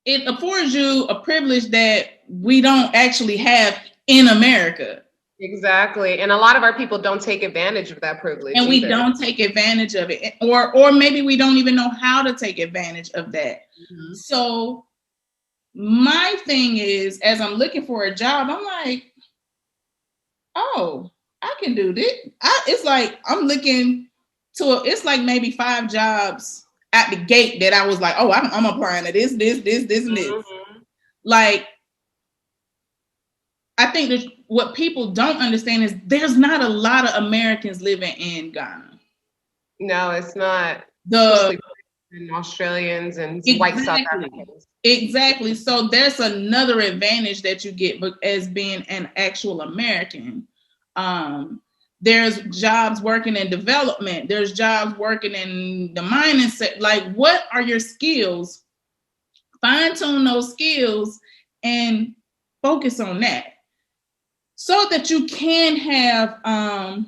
it affords you a privilege that we don't actually have in America. Exactly. And a lot of our people don't take advantage of that privilege And we either. don't take advantage of it. Or maybe we don't even know how to take advantage of that. Mm-hmm. So my thing is, as I'm looking for a job, I'm like, oh, I can do this. It's like I'm looking it's like maybe 5 jobs at the gate that I was like, oh, I'm applying to this, and this. Mm-hmm. Like, I think that what people don't understand is there's not a lot of Americans living in Ghana. No, it's not. The Especially Australians and white South Exactly. Africans. Exactly. So that's another advantage that you get as being an actual American. Um, there's jobs working in development. There's jobs working in the mining sector. Like, what are your skills? Fine tune those skills and focus on that, so that you can have a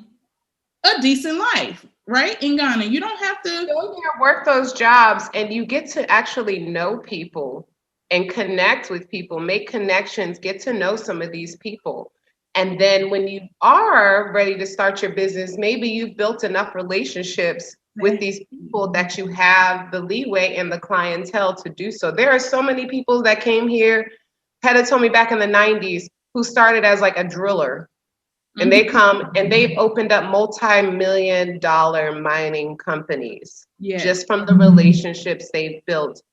decent life, right? In Ghana, you don't have to. Go there, work those jobs, and you get to actually know people and connect with people, make connections, get to know some of these people. And then when you are ready to start your business, maybe you've built enough relationships with these people that you have the leeway and the clientele to do so. There are so many people that came here, Petta told me back in the 90s, who started as like a driller. And they come and they've opened up multi-million-dollar mining companies just from the relationships they've built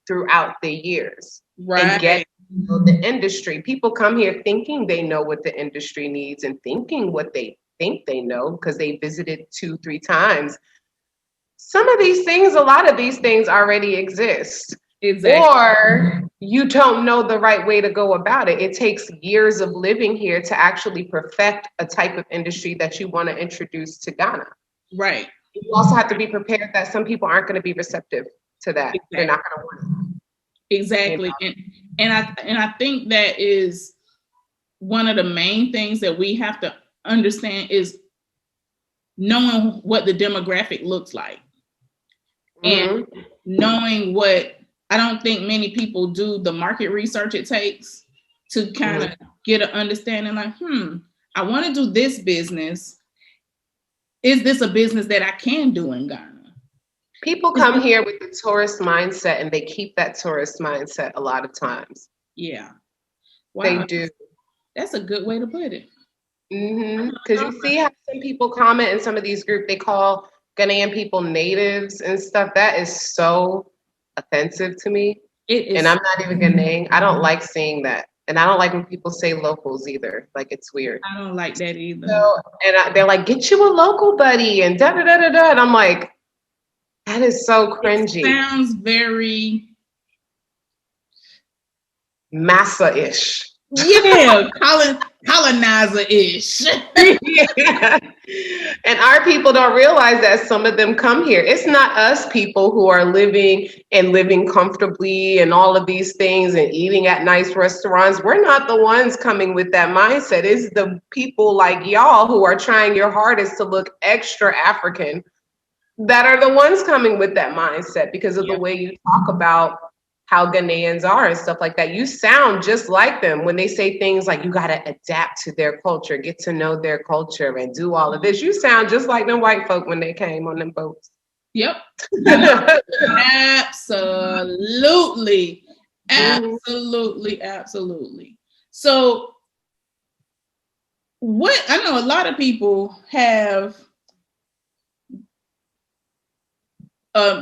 throughout the years and get to know the industry. People come here thinking they know what the industry needs and thinking what they think they know because they visited 2-3 times. Some of these things, a lot of these things already exist. Exactly. Or you don't know the right way to go about it. It takes years of living here to actually perfect a type of industry that you want to introduce to Ghana. Right. You also have to be prepared that some people aren't going to be receptive to that. Exactly. They're not going to want it. Exactly. You know? And I think that is one of the main things that we have to understand is knowing what the demographic looks like. And knowing what, I don't think many people do the market research it takes to kind of get an understanding like, I want to do this business. Is this a business that I can do in Ghana? People come here with the tourist mindset and they keep that tourist mindset a lot of times. Yeah. Wow. They do. That's a good way to put it. Because you see how some people comment in some of these groups, they call Ghanaian people natives and stuff. That is so offensive to me. It is. And I'm not even Ghanaian. I don't like seeing that. And I don't like when people say locals either. Like, it's weird. I don't like that either. So, and they're like, get you a local buddy and da-da-da-da-da. And I'm like, that is so cringy. It sounds very Massa-ish. Yeah, colonizer-ish. Yeah. And our people don't realize that some of them come here. It's not us people who are living comfortably and all of these things and eating at nice restaurants. We're not the ones coming with that mindset. It's the people like y'all who are trying your hardest to look extra African that are the ones coming with that mindset because of the way you talk about how Ghanaians are and stuff like that. You sound just like them when they say things like you got to adapt to their culture, get to know their culture and do all of this. You sound just like them white folk when they came on them boats. Yep. Absolutely. Absolutely. Absolutely. So what I know a lot of people have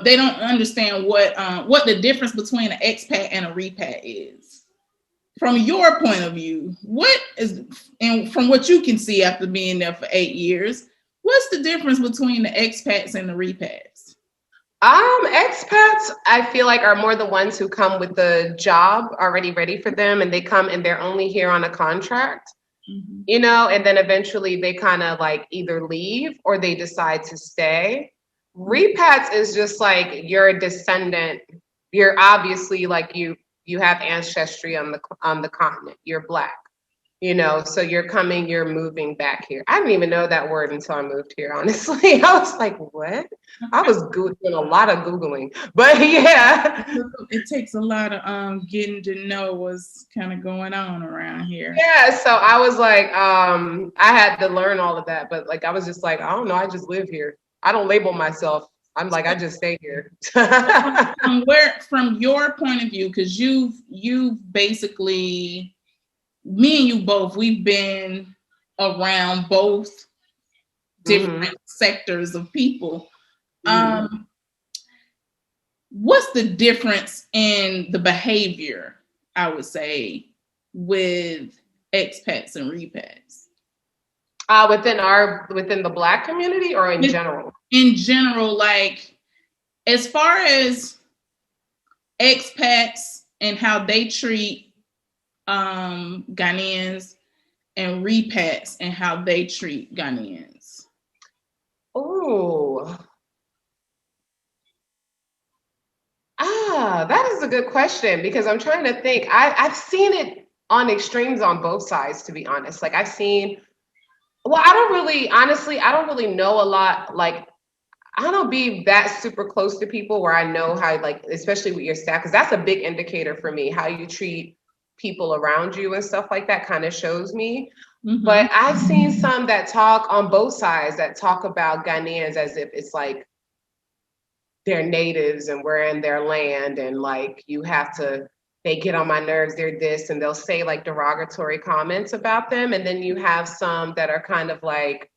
they don't understand what the difference between an expat and a repat is. From your point of view, what is, and from what you can see after being there for 8 years, what's the difference between the expats and the repats? Expats, I feel like are more the ones who come with the job already ready for them, and they come and they're only here on a contract, you know, and then eventually they kind of like either leave or they decide to stay. Repats is just like you're a descendant. You're obviously like you have ancestry on the continent. You're Black. So you're moving back here. I didn't even know that word until I moved here, honestly. I was like, what? I was doing a lot of Googling, but yeah. It takes a lot of getting to know what's kind of going on around here. Yeah, so I was like, I had to learn all of that, but like I was just like, I don't know, I just live here. I don't label myself. I'm like, I just stay here. From your point of view, because you've basically, me and you both, we've been around both different sectors of people. What's the difference in the behavior, I would say, with expats and repats? Within the Black community or in general? In general, like as far as expats and how they treat Ghanaians and repats and how they treat Ghanaians. Oh. That is a good question because I'm trying to think. I've seen it on extremes on both sides, to be honest. Like I don't really know a lot. Like I don't be that super close to people where I know how, like, especially with your staff, because that's a big indicator for me. How you treat people around you and stuff like that kind of shows me. But I've seen some that talk on both sides that talk about Ghanaians as if it's like they're natives and we're in their land and like they get on my nerves, they're this, and they'll say like derogatory comments about them. And then you have some that are kind of like,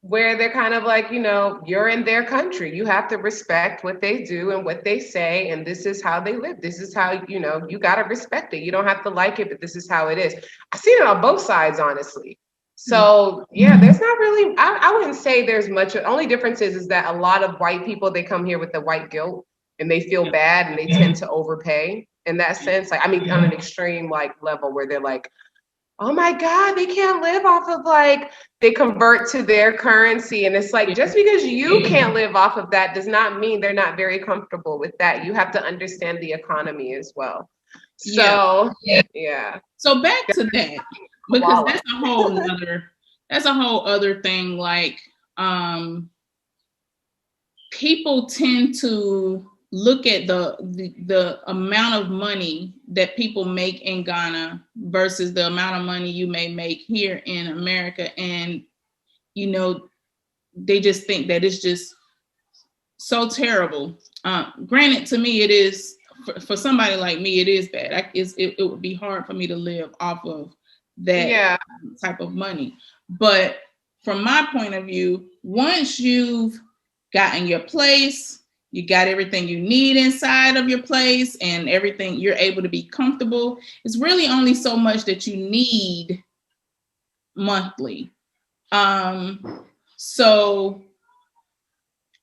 where they're kind of like, you're in their country. You have to respect what they do and what they say. And this is how they live. This is how, you got to respect it. You don't have to like it, but this is how it is. I've seen it on both sides, honestly. So yeah, there's not really, I wouldn't say there's much. The only difference is that a lot of white people, they come here with the white guilt and they feel bad and they tend to overpay in that sense. Like, I mean, on an extreme like level where they're like, oh my God, they can't live off of like, they convert to their currency. And it's like, just because you can't live off of that does not mean they're not very comfortable with that. You have to understand the economy as well. So, yeah. So back to that, because that's a whole other thing. Like, people tend to look at the amount of money that people make in Ghana versus the amount of money you may make here in America, and they just think that it's just so terrible. Granted, to me, it is. For somebody like me, it is bad. It would be hard for me to live off of that type of money. But from my point of view, once you've gotten your place, you got everything you need inside of your place and everything, you're able to be comfortable. It's really only so much that you need monthly. So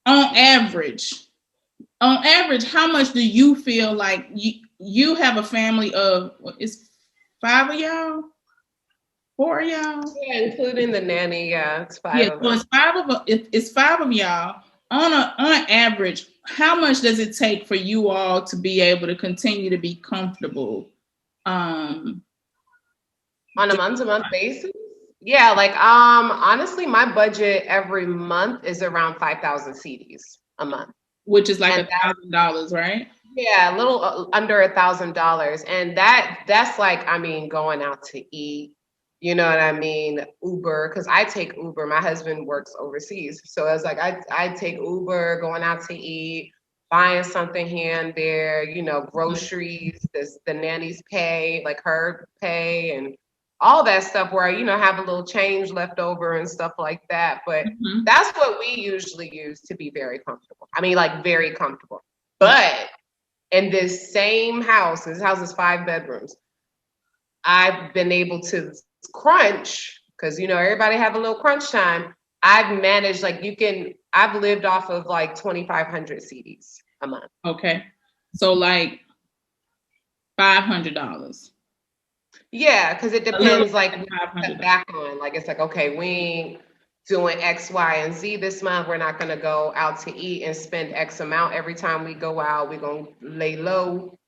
on average, how much do you feel like you have a family of, it's 5 of y'all? 4 of y'all? Yeah, including the nanny. Yeah, it's 5 of us. So it's 5 of y'all. On an average, how much does it take for you all to be able to continue to be comfortable? On a month-to-month basis? Yeah, like honestly, my budget every month is around 5,000 cedis a month. Which is like $1,000, right? Yeah, a little under $1,000. And that's like, I mean, going out to eat, you know what I mean? Uber, because I take Uber. My husband works overseas. So it's like I take Uber, going out to eat, buying something here and there, groceries, the nannies pay, like her pay, and all that stuff where I, have a little change left over and stuff like that. But that's what we usually use to be very comfortable. I mean, like very comfortable. But in this same house, this house is 5 bedrooms, I've been able to crunch, because everybody have a little crunch time. I've managed, like, I've lived off of like 2,500 cedis a month. Okay. So like $500. Yeah, because it depends, like, back on, like, it's like, okay, we ain't doing X, Y, and Z this month. We're not going to go out to eat and spend X amount every time we go out. We're going to lay low,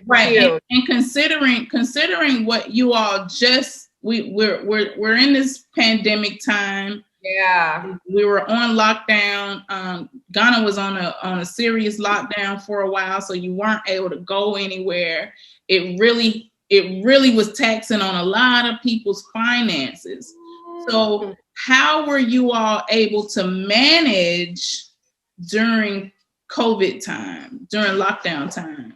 Right. And considering what you all just we're in this pandemic time. Yeah. We were on lockdown. Ghana was on a serious lockdown for a while, so you weren't able to go anywhere. It really was taxing on a lot of people's finances. So how were you all able to manage during COVID time, during lockdown time?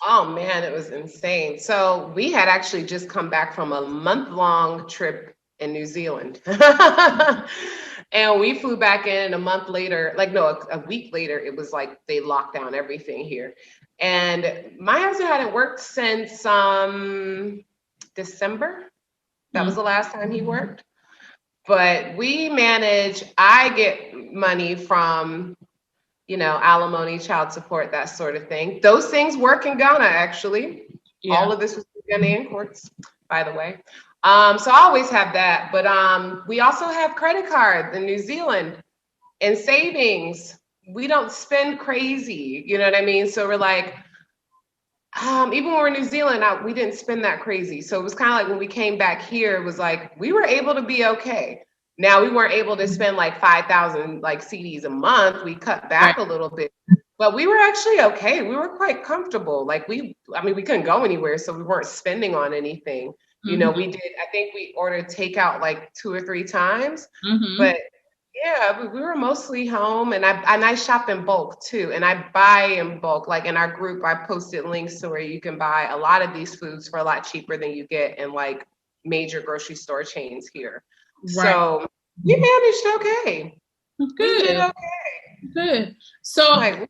Oh man, it was insane. So we had actually just come back from a month-long trip in New Zealand. And we flew back in a month later, like no, a week later, it was like they locked down everything here. And my husband hadn't worked since December. That was the last time he worked. But we manage, I get money from alimony, child support, that sort of thing. Those things work in Ghana, actually. Yeah. All of this was Ghanaian courts, by the way. So I always have that. But we also have credit cards in New Zealand and savings. We don't spend crazy, you know what I mean? So we're like, even when we're in New Zealand, we didn't spend that crazy. So it was kind of like when we came back here, it was like we were able to be okay. Now we weren't able to spend like 5,000 like CDs a month. We cut back a little bit, but we were actually okay. We were quite comfortable. Like we couldn't go anywhere, so we weren't spending on anything. You know, we did. I think we ordered takeout like 2 or 3 times, but yeah, we were mostly home, and I shop in bulk too, and I buy in bulk. Like in our group, I posted links to where you can buy a lot of these foods for a lot cheaper than you get in like major grocery store chains here. Right. So we managed okay. Good. We did okay. Good. So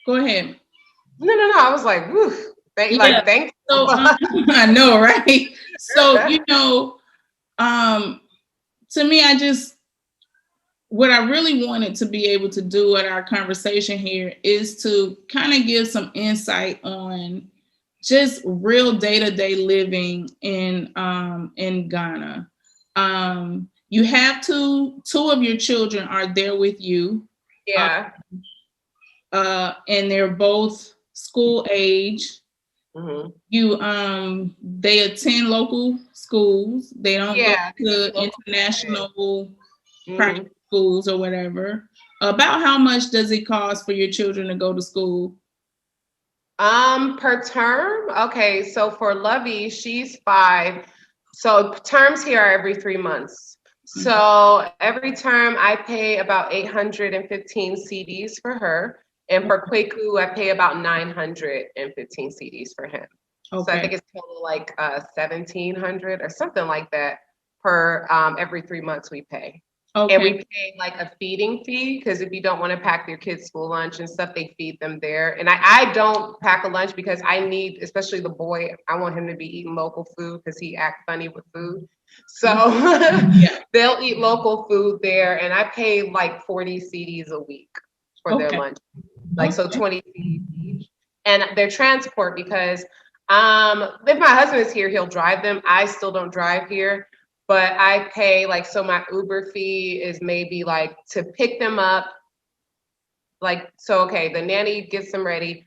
go ahead. No. I was like, woof. Thanks. So I know, right? So to me, what I really wanted to be able to do at our conversation here is to kind of give some insight on just real day-to-day living in Ghana. You have two of your children are there with you. Yeah. And they're both school age. They attend local schools. They don't go to international private schools or whatever. About how much does it cost for your children to go to school? Per term? Okay, so for Lovey, she's 5. So terms here are every 3 months. So every term I pay about 815 CDs for her. And for Kwaku, I pay about 915 CDs for him. Okay. So I think it's total like 1,700 or something like that per every 3 months we pay. Okay. And we pay like a feeding fee, because if you don't want to pack your kids' school lunch and stuff, they feed them there. And I don't pack a lunch because I need, especially the boy, I want him to be eating local food because he acts funny with food. So they'll eat local food there. And I pay like 40 CDs a week for their lunch. Like, so 20 CDs each. And their transport, because if my husband is here, he'll drive them. I still don't drive here. But I pay so my Uber fee is maybe like to pick them up. The nanny gets them ready,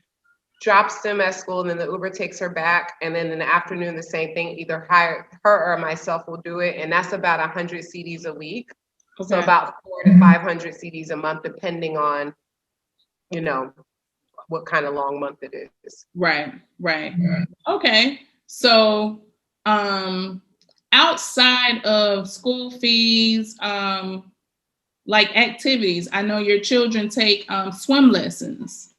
drops them at school, and then the Uber takes her back. And then in the afternoon, the same thing, either her or myself will do it. And that's about 100 CDs a week. Okay. So about 400 to 500 CDs a month, depending on, what kind of long month it is. Right. Okay. So, outside of school fees, like activities, I know your children take swim lessons,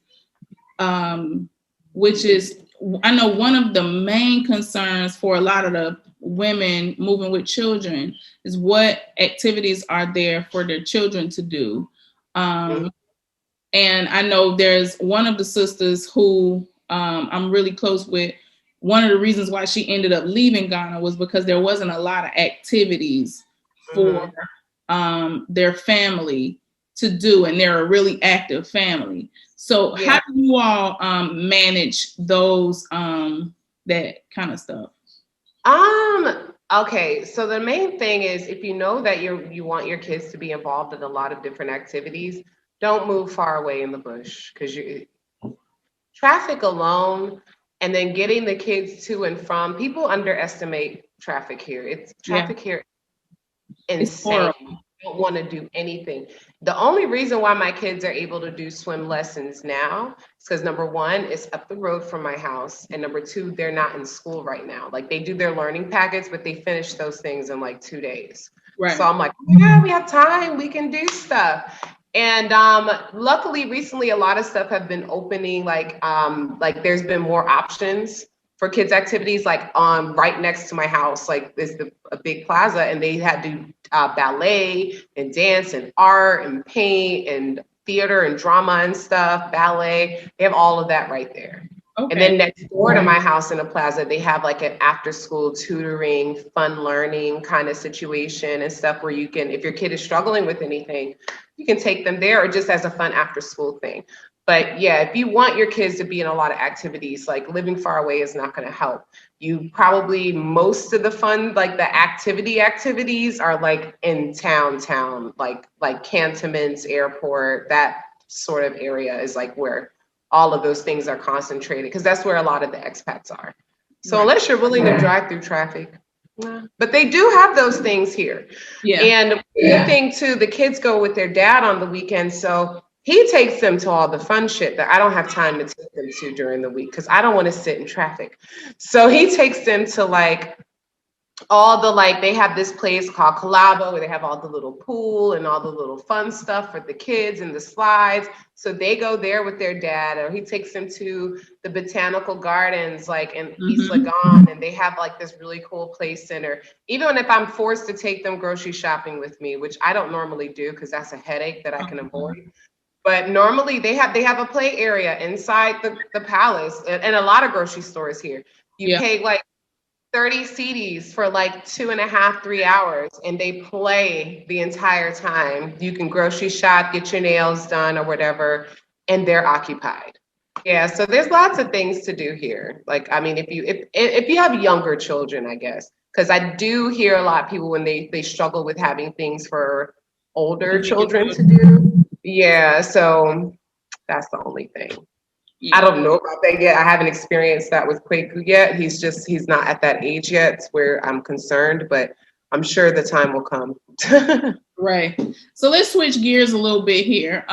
which is, I know, one of the main concerns for a lot of the women moving with children is what activities are there for their children to do. And I know there's one of the sisters who I'm really close with. One of the reasons why she ended up leaving Ghana was because there wasn't a lot of activities for their family to do, and they're a really active family. So how do you all manage those, that kind of stuff? Okay, so the main thing is, if you know that you want your kids to be involved in a lot of different activities, don't move far away in the bush, because traffic alone, and then getting the kids to and from, people underestimate traffic here. It's Yeah, traffic here it's insane. horrible. Don't want to do anything. The only reason why my kids are able to do swim lessons now is because number one, it's up the road from my house, and number two, they're not in school right now. Like they do their learning packets, but they finish those things in like 2 days. So Right. I'm like, yeah, we have time, we can do stuff. And luckily, recently, a lot of stuff have been opening. Like there's been more options for kids activities, like right next to my house, like there's a big plaza, and they had to ballet and dance and art and paint and theater and drama and stuff, ballet. They have all of that right there. And Okay. then next door to my house in a plaza, they have like an after school tutoring, fun learning kind of situation and stuff where you can, if your kid is struggling with anything, you can take them there or just as a fun after school thing. But yeah, if you want your kids to be in a lot of activities, like living far away is not going to help. You probably, most of the fun, like the activities are like in town, like cantonments, airport, that sort of area is like where all of those things are concentrated because that's where a lot of the expats are. So Right. unless you're willing to drive through traffic, nah. But they do have those things here. Yeah. And the thing too, the kids go with their dad on the weekend, so he takes them to all the fun shit that I don't have time to take them to during the week because I don't want to sit in traffic. So he takes them to like all the, like they have this place called Colabo where they have all the little pool and all the little fun stuff for the kids and the slides. So they go there with their dad, or he takes them to the botanical gardens like in East Hmm. Lagan, and they have like this really cool play center. Even if I'm forced to take them grocery shopping with me, which I don't normally do because that's a headache that I can avoid. But normally they have a play area inside the palace and a lot of grocery stores here. You Yeah. pay like 30 CDs for like 2.5, 3 hours, and they play the entire time. You can grocery shop, get your nails done or whatever, and they're occupied. Yeah, so there's lots of things to do here. Like, I mean, if you have younger children, I guess, because I do hear a lot of people when they struggle with having things for older children to do. Yeah, so that's the only thing. I Yeah. don't know about that yet. I haven't experienced that with Kwaku yet. He's not at that age yet where I'm concerned, but I'm sure the time will come. Right. So let's switch gears a little bit here.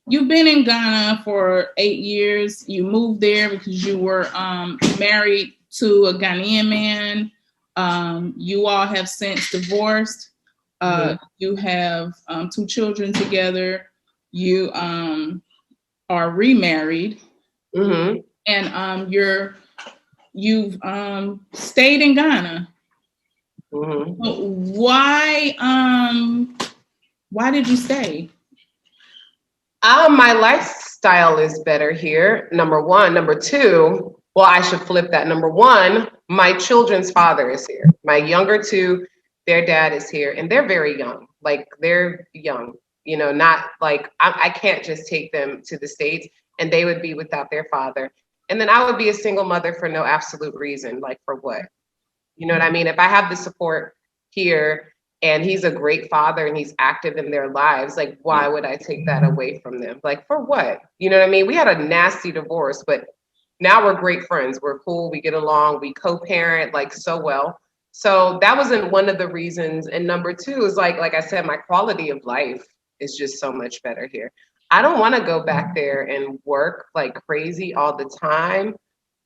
You've been in Ghana for 8 years. You moved there because you were married to a Ghanaian man. You all have since divorced. You have two children together. You are remarried, Mm-hmm. and you've stayed in Ghana. Mm-hmm. Why did you stay? My lifestyle is better here. Number one. Number two, well, I should flip that. Number one, my children's father is here. My younger two, their dad is here, and they're very young. Like they're young, not like I can't just take them to the States and they would be without their father. And then I would be a single mother for no absolute reason. Like for what? You know what I mean? If I have the support here and he's a great father and he's active in their lives, like why would I take that away from them? Like for what? You know what I mean? We had a nasty divorce, but now we're great friends. We're cool. We get along. We co-parent like so well. So that wasn't one of the reasons. And number two is like I said, my quality of life is just so much better here. I don't want to go back there and work like crazy all the time.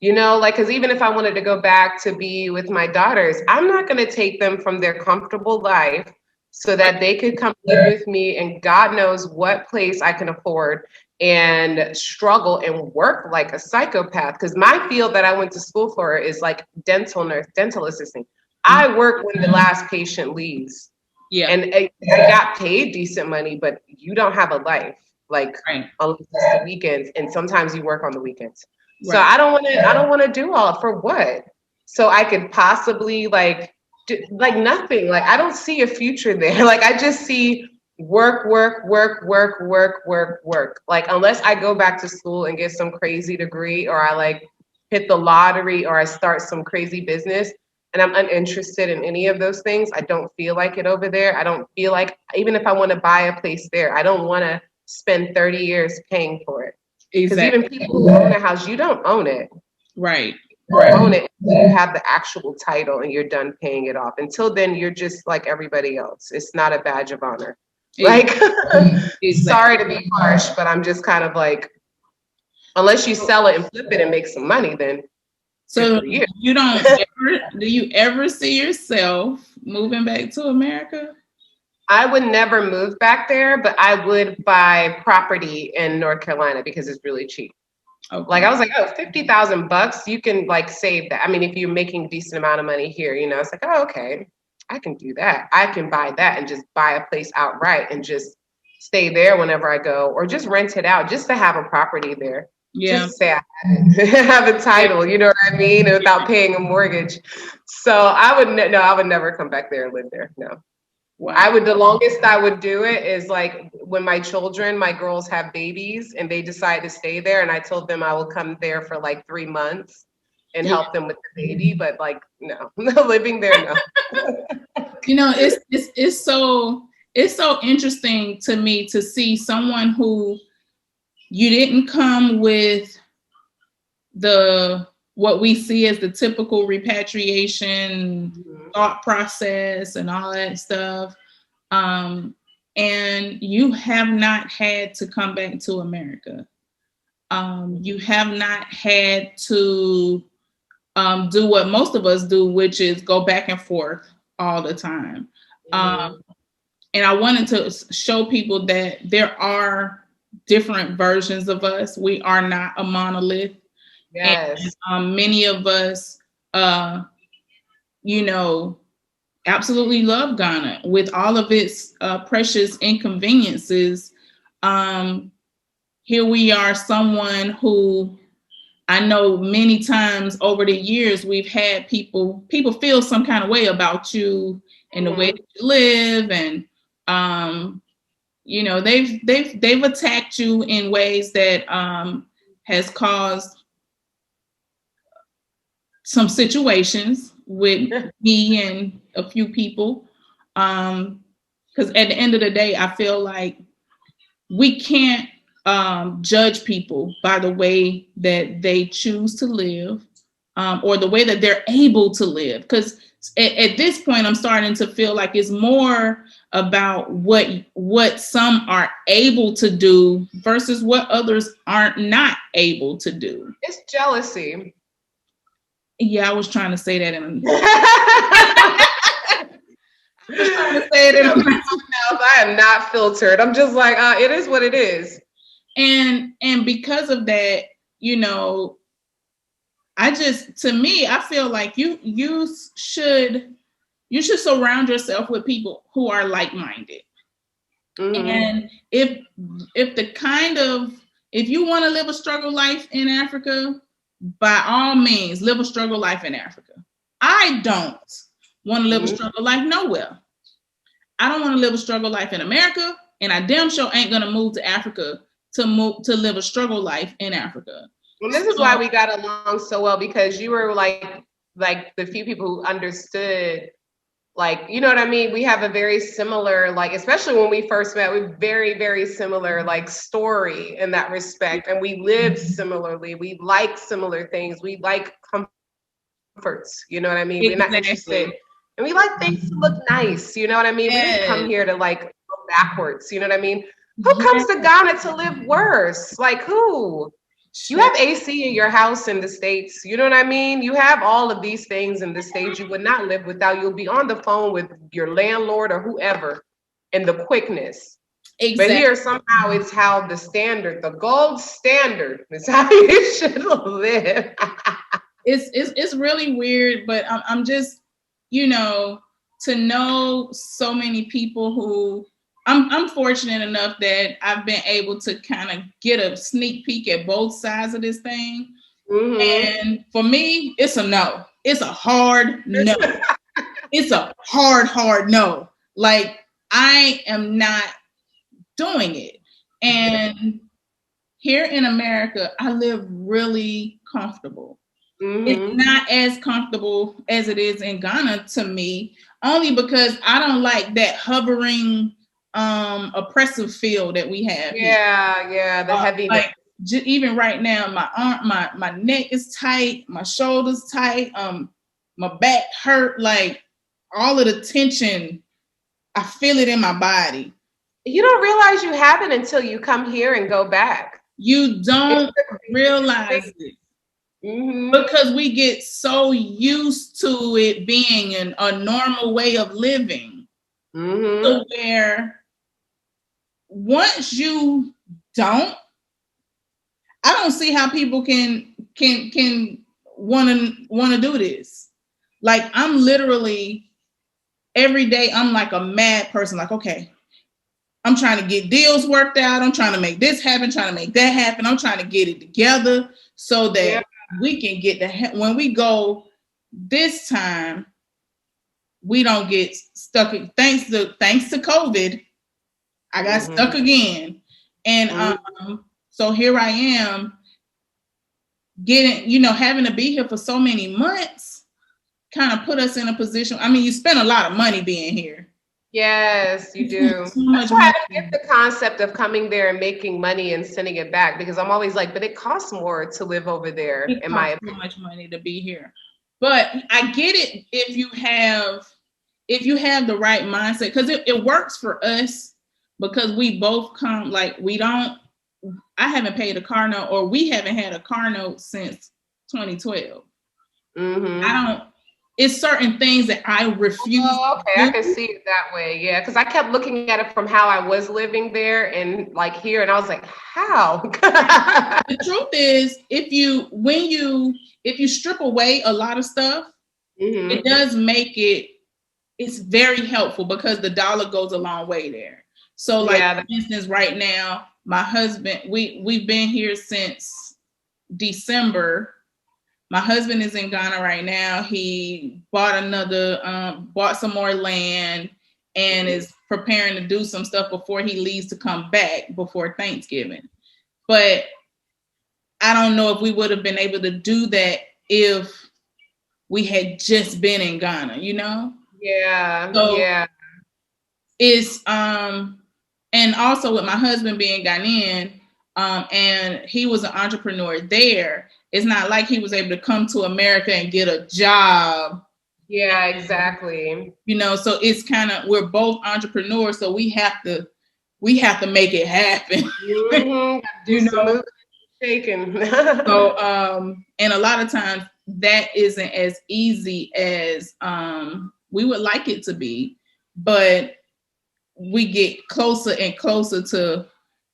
Like, because even if I wanted to go back to be with my daughters, I'm not going to take them from their comfortable life so that they could come live with me and God knows what place I can afford and struggle and work like a psychopath. Because my field that I went to school for is like dental nurse, dental assistant. I work when the last patient leaves. Yeah. And I got paid decent money, but you don't have a life, like Right. unless it's the weekends, and sometimes you work on the weekends. So Right. I don't want to do all for what? So I could possibly like do, like nothing. Like I don't see a future there. Like I just see work, work, work, work, work, work, work. Like unless I go back to school and get some crazy degree, or I like hit the lottery, or I start some crazy business, and I'm uninterested in any of those things. I don't feel like it over there. I don't feel like, even if I want to buy a place there, I don't want to spend 30 years paying for it. Because Exactly. even people who own a house, you don't own it. Right. You don't own it until you have the actual title and you're done paying it off. Until then, you're just like everybody else. It's not a badge of honor. Like, sorry to be harsh, but I'm just kind of like, unless you sell it and flip it and make some money, then good So for you. do you ever see yourself moving back to America? I would never move back there, but I would buy property in North Carolina because it's really cheap. Okay. Like I was like, oh, $50,000, you can like save that. I mean, if you're making a decent amount of money here, you know, it's like, oh, okay, I can do that. I can buy that and just buy a place outright and just stay there whenever I go, or just rent it out just to have a property there. Yeah. Just to say I have it, have a title, you know what I mean, without paying a mortgage. So I would I would never come back there and live there. No. Wow. The longest I would do it is like when my girls have babies and they decide to stay there. And I told them I will come there for like 3 months and help them with the baby. But like, no, living there, no. You know, it's so interesting to me to see someone who you didn't come with what we see as the typical repatriation thought process and all that stuff. And you have not had to come back to America. You have not had to do what most of us do, which is go back and forth all the time. And I wanted to show people that there are different versions of us. We are not a monolith. Yes. And many of us, you know, absolutely love Ghana with all of its precious inconveniences. Here we are, someone who I know many times over the years we've had people feel some kind of way about you and the way that you live, and you know, they've attacked you in ways that has caused some situations with me and a few people. Because at the end of the day, I feel like we can't judge people by the way that they choose to live, or the way that they're able to live. Because at this point, I'm starting to feel like it's more about what some are able to do versus what others aren't not able to do. It's jealousy. Yeah, I was trying to say that in I was trying to say it in I am not filtered. I'm just like, it is what it is. And because of that, you know, to me, I feel like you should surround yourself with people who are like-minded. And if you want to live a struggle life in Africa, by all means, live a struggle life in Africa. I don't want to live a struggle life nowhere. I don't want to live a struggle life in America, and I damn sure ain't gonna move to Africa to live a struggle life in Africa. Well, this is why we got along so well, because you were like the few people who understood, like, you know what I mean? We have a very similar, like, especially when we first met, we very, very similar, like, story in that respect. And we live similarly. We like similar things. We like comforts, you know what I mean? We're not interested. And we like things to look nice, you know what I mean? Yes. We didn't come here to like go backwards, you know what I mean? Who comes to Ghana to live worse? Like who? You have AC in your house in the States, you know what I mean? You have all of these things in the States you would not live without. You'll be on the phone with your landlord or whoever in the quickness. Exactly. But here somehow it's how the gold standard is how you should live. It's really weird, but I'm just, you know, to know so many people who I'm fortunate enough that I've been able to kind of get a sneak peek at both sides of this thing. And for me, it's a no. It's a hard no. It's a hard no. Like, I am not doing it. And here in America, I live really comfortable. It's not as comfortable as it is in Ghana to me, only because I don't like that hovering oppressive feel that we have. Yeah, the heaviness. even right now, my arm, my neck is tight, my shoulders tight, my back hurt, like all of the tension, I feel it in my body. You don't realize you have it until you come here and go back. You don't realize it because we get so used to it being a normal way of living. So where once you don't, I don't see how people can want to do this. Like I'm literally every day I'm like a mad person. Like, okay, I'm trying to get deals worked out. I'm trying to make this happen, trying to make that happen. I'm trying to get it together so that we can get when we go this time, we don't get stuck. Thanks to COVID, I got stuck again. And so here I am getting, having to be here for so many months kind of put us in a position. I mean, you spend a lot of money being here. Yes, you do. That's why I don't get the concept of coming there and making money and sending it back, because I'm always like, but it costs more to live over there. It costs so much money to be here. But I get it if you have the right mindset, because it works for us because we both come, like I haven't paid a car note, or we haven't had a car note since 2012. It's certain things that I refuse. Oh, okay, I can see it that way. Yeah, because I kept looking at it from how I was living there and like here, and I was like, how? The truth is, if you strip away a lot of stuff, it does make it's very helpful because the dollar goes a long way there. So, like for instance, right now, my husband, we've been here since December. My husband is in Ghana right now. He bought some more land and is preparing to do some stuff before he leaves to come back before Thanksgiving. But I don't know if we would have been able to do that if we had just been in Ghana, Yeah. So yeah. It's and also with my husband being Ghanaian, and he was an entrepreneur there. It's not like he was able to come to America and get a job. Yeah, exactly. So it's kind of, we're both entrepreneurs, so we have to make it happen. Shaking. So and a lot of times that isn't as easy as we would like it to be, but we get closer and closer to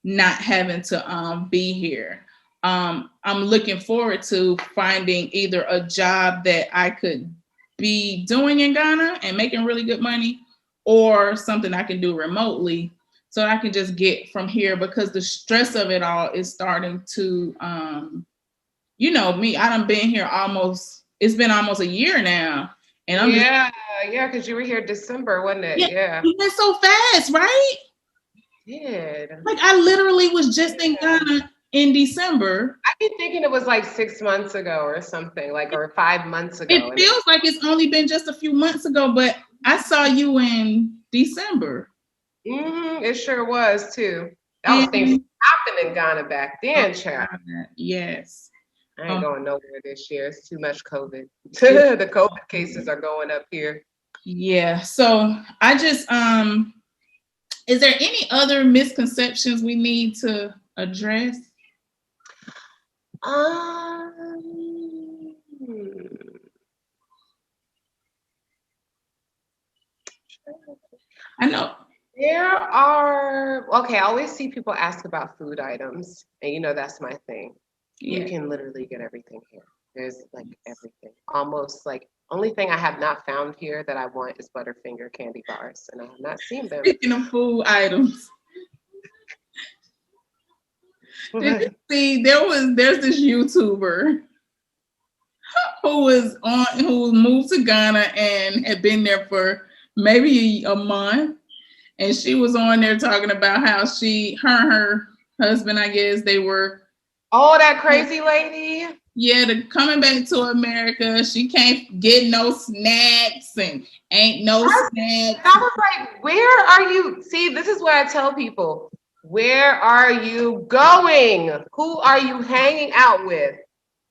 not having to be here. I'm looking forward to finding either a job that I could be doing in Ghana and making really good money, or something I can do remotely so I can just get from here, because the stress of it all is starting to, me, I done been here it's been almost a year now. And I'm because you were here December, wasn't it? Yeah. It went so fast, right? It did. Like I literally was just in Ghana in December. I've been thinking it was like 6 months ago or something, or 5 months ago. It feels like it's only been just a few months ago, but I saw you in December. It sure was too. That was things happening in Ghana back then, child. Yes. I ain't going nowhere this year. It's too much COVID. The COVID cases are going up here. Yeah. So I just, is there any other misconceptions we need to address? I know. There are, I always see people ask about food items, and that's my thing. Yeah. You can literally get everything here. There's like everything. Almost like, only thing I have not found here that I want is Butterfinger candy bars, and I have not seen them. Speaking of food items, did you see there's this YouTuber who moved to Ghana and had been there for maybe a month, and she was on there talking about how her husband, I guess, they were that crazy lady. Yeah, coming back to America, she can't get no snacks and ain't no snacks. I was like, where are you? See, this is what I tell people. Where are you going? Who are you hanging out with?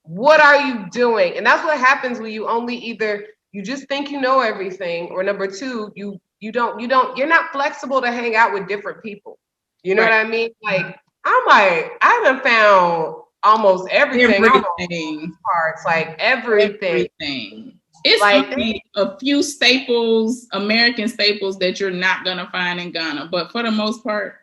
What are you doing? And that's what happens when you only either you just think you know everything, or number two, you're not flexible to hang out with different people. You know Right. what I mean? Like I haven't found almost everything. I'm on Everything. parts, like everything. Everything. It's Like only a few staples, American staples, that you're not gonna find in Ghana, but for the most part,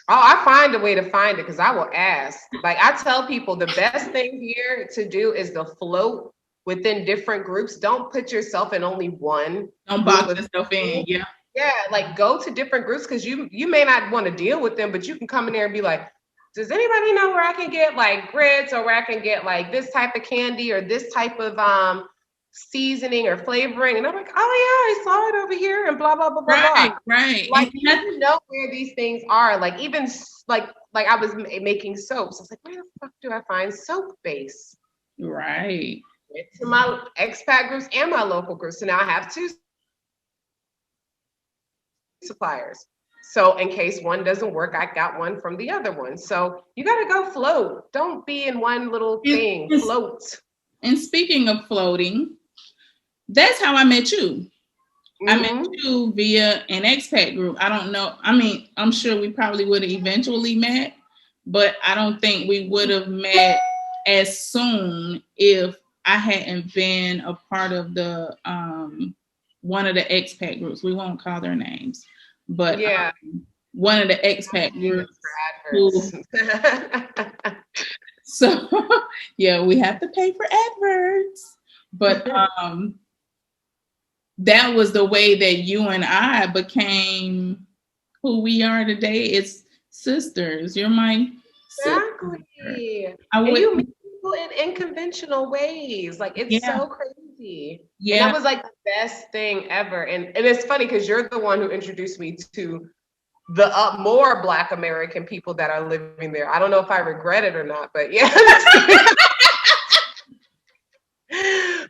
oh, I find a way to find it because I will ask. Like I tell people the best thing here to do is to float within different groups. Don't put yourself in only one don't group box of yourself in. people. Yeah. Yeah, like go to different groups because you may not want to deal with them, but you can come in there and be like, does anybody know where I can get like grits, or where I can get like this type of candy or this type of seasoning or flavoring? And I'm like, oh yeah, I saw it over here and blah blah blah blah blah. Right, right. Like And you need to know where these things are. Like even like I was making soaps. I was like, where the fuck do I find soap base? right. Went to my expat groups and my local groups. So now I have two suppliers. So in case one doesn't work, I got one from the other one. So you got to go float. Don't be in one little thing. Float. And speaking of floating, that's how I met you. I met you via an expat group. I don't know. I mean, I'm sure we probably would have eventually met, but I don't think we would have met as soon if I hadn't been a part of the one of the expat groups. We won't call their names, but yeah, one of the expat groups. So yeah, we have to pay for adverts, but that was the way that you and I became who we are today. It's sisters. You're my exactly. sister. And you meet people in unconventional ways. Like it's so crazy. Yeah. And that was like the best thing ever. And it's funny because you're the one who introduced me to the more Black American people that are living there. I don't know if I regret it or not, but yeah.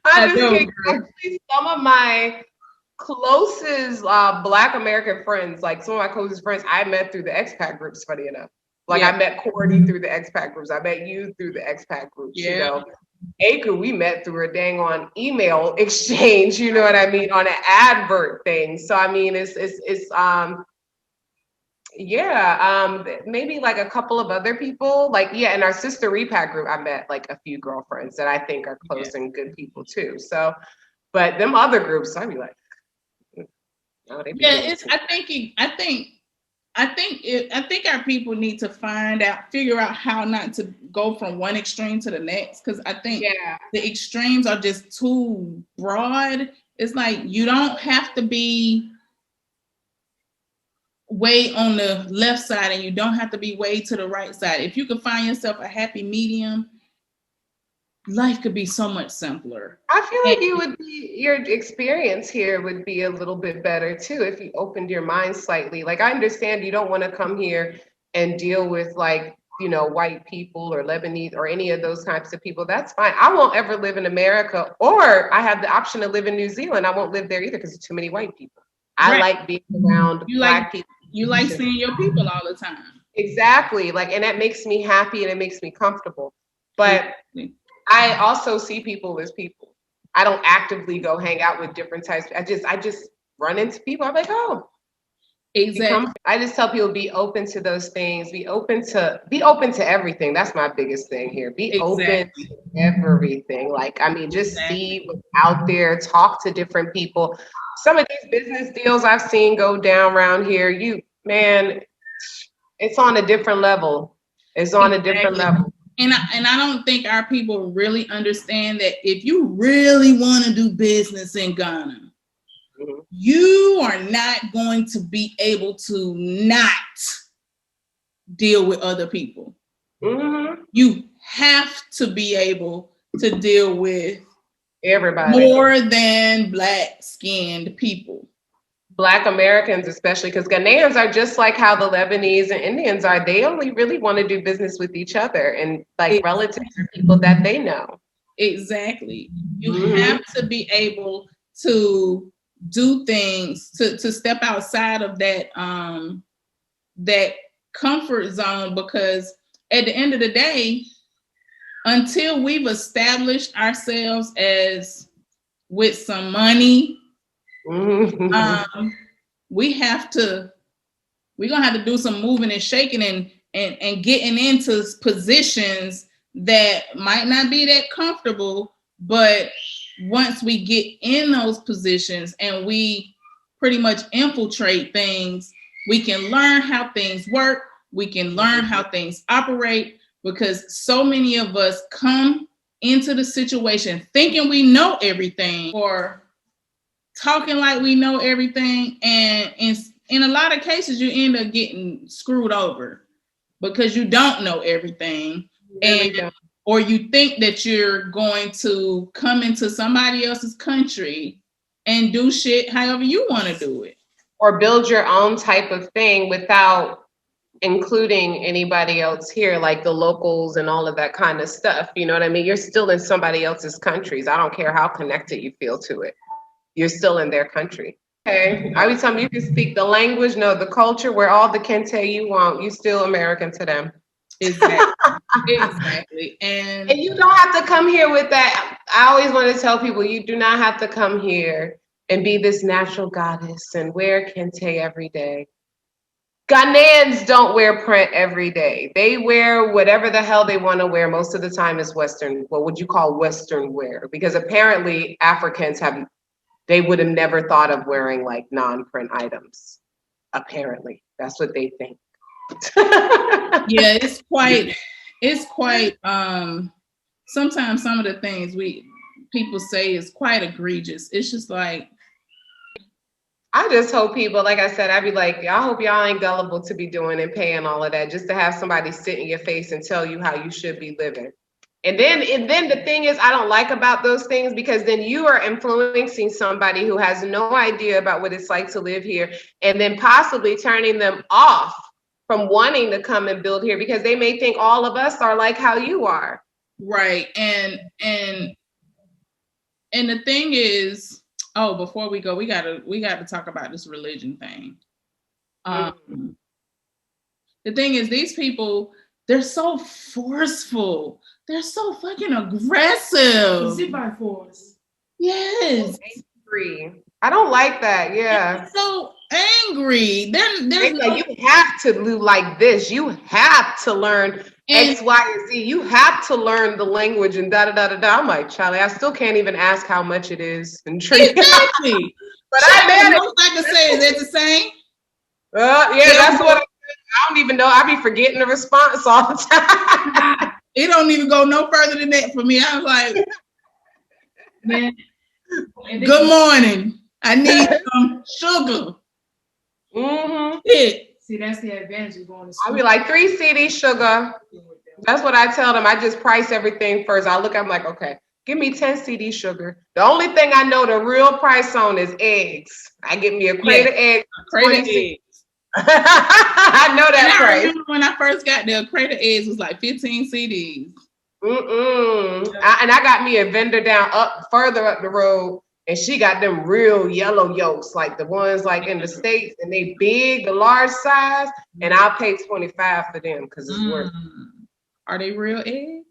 I'm just kidding. Actually, some of my closest Black American friends, like some of my closest friends, I met through the expat groups, funny enough. Like I met Courtney through the expat groups. I met you through the expat groups, you know. Aker, we met through a dang on email exchange, you know what I mean, on an advert thing. So I mean it's maybe like a couple of other people, like in our sister repack group, I met like a few girlfriends that I think are close and good people too. So, but them other groups, I'd be like, oh, they be I think our people need to figure out how not to go from one extreme to the next, because I think the extremes are just too broad. It's like you don't have to be way on the left side and you don't have to be way to the right side. If you could find yourself a happy medium, life could be so much simpler. I feel like your experience here would be a little bit better too if you opened your mind slightly. Like I understand you don't want to come here and deal with like, you know, white people or Lebanese or any of those types of people. That's fine. I won't ever live in America, or I have the option to live in New Zealand. I won't live there either because there's too many white people. I like being around Black people. You like seeing your people all the time. Exactly. Like, and that makes me happy and it makes me comfortable. But I also see people as people. I don't actively go hang out with different types. I just run into people. I'm like, oh, exactly. I just tell people be open to those things. Be open to everything. That's my biggest thing here. Be open to everything. Like, I mean, just see what's out there. Talk to different people. Some of these business deals I've seen go down around here, it's on a different level. It's on a different level. And I don't think our people really understand that if you really want to do business in Ghana, you are not going to be able to not deal with other people. You have to be able to deal with everybody, more than Black-skinned people. Black Americans, especially, because Ghanaians are just like how the Lebanese and Indians are. They only really want to do business with each other and like relatives or people that they know. Exactly. You have to be able to do things to step outside of that comfort zone, because at the end of the day, until we've established ourselves as with some money, we have to, we're gonna have to do some moving and shaking and getting into positions that might not be that comfortable, but once we get in those positions and we pretty much infiltrate things, we can learn how things work, we can learn how things operate, because so many of us come into the situation thinking we know everything or talking like we know everything, and in a lot of cases you end up getting screwed over because you don't know everything, or you think that you're going to come into somebody else's country and do shit however you want to do it, or build your own type of thing without including anybody else here, like the locals and all of that kind of stuff. You know what I mean? You're still in somebody else's countries. I don't care how connected you feel to it. You're still in their country. Okay. Every time you can speak the language, know the culture, wear all the kente you want, you still American to them. Exactly. Exactly. And you don't have to come here with that. I always want to tell people, you do not have to come here and be this natural goddess and wear kente every day. Ghanaians don't wear print every day. They wear whatever the hell they want to wear. Most of the time is Western, what would you call Western wear? Because apparently Africans they would have never thought of wearing like non-print items. Apparently, that's what they think. Yeah, it's quite sometimes some of the things people say is quite egregious. It's just like, I just hope people, like I said, I'd be like, I hope y'all ain't gullible to be doing and paying all of that just to have somebody sit in your face and tell you how you should be living. And then the thing is, I don't like about those things, because then you are influencing somebody who has no idea about what it's like to live here, and then possibly turning them off from wanting to come and build here because they may think all of us are like how you are. Right. And the thing is, before we go, we gotta talk about this religion thing. The thing is, these people, they're so forceful. They're so fucking aggressive. Is it by force? Yes. Angry. I don't like that. Yeah. They're so angry. They're like, you have to do like this. You have to learn X, Y, and Z. You have to learn the language and da da da da da. I'm like, Charlie, I still can't even ask how much it is. Exactly. But I can say, is it the same? Yeah, that's what I don't even know. I be forgetting the response all the time. It don't even go no further than that for me. I was like, man, good morning. I need some sugar. Mm-hmm. See, that's the advantage of going to school. I'll be like, 3 CD sugar. That's what I tell them. I just price everything first. I look, I'm like, okay, give me 10 CD sugar. The only thing I know the real price on is eggs. I get me a crate of eggs. I know that price. I remember when I first got there, a crate of eggs was like 15 CDs. And I got me a vendor further up the road, and she got them real yellow yolks, like the ones like in the States, and they big, the large size, and I'll pay $25 for them because it's worth it. Are they real eggs?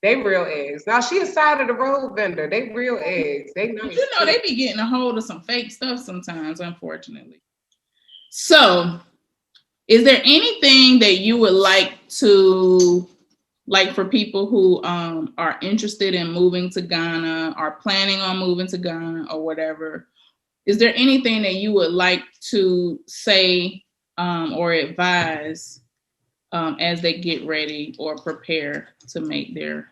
They real eggs. Now she a side of the road vendor. They real eggs. They nice. You know, they be getting a hold of some fake stuff sometimes, unfortunately. So, is there anything that you would like to, like, for people who are interested in moving to Ghana, are planning on moving to Ghana or whatever, is there anything that you would like to say or advise as they get ready or prepare to make their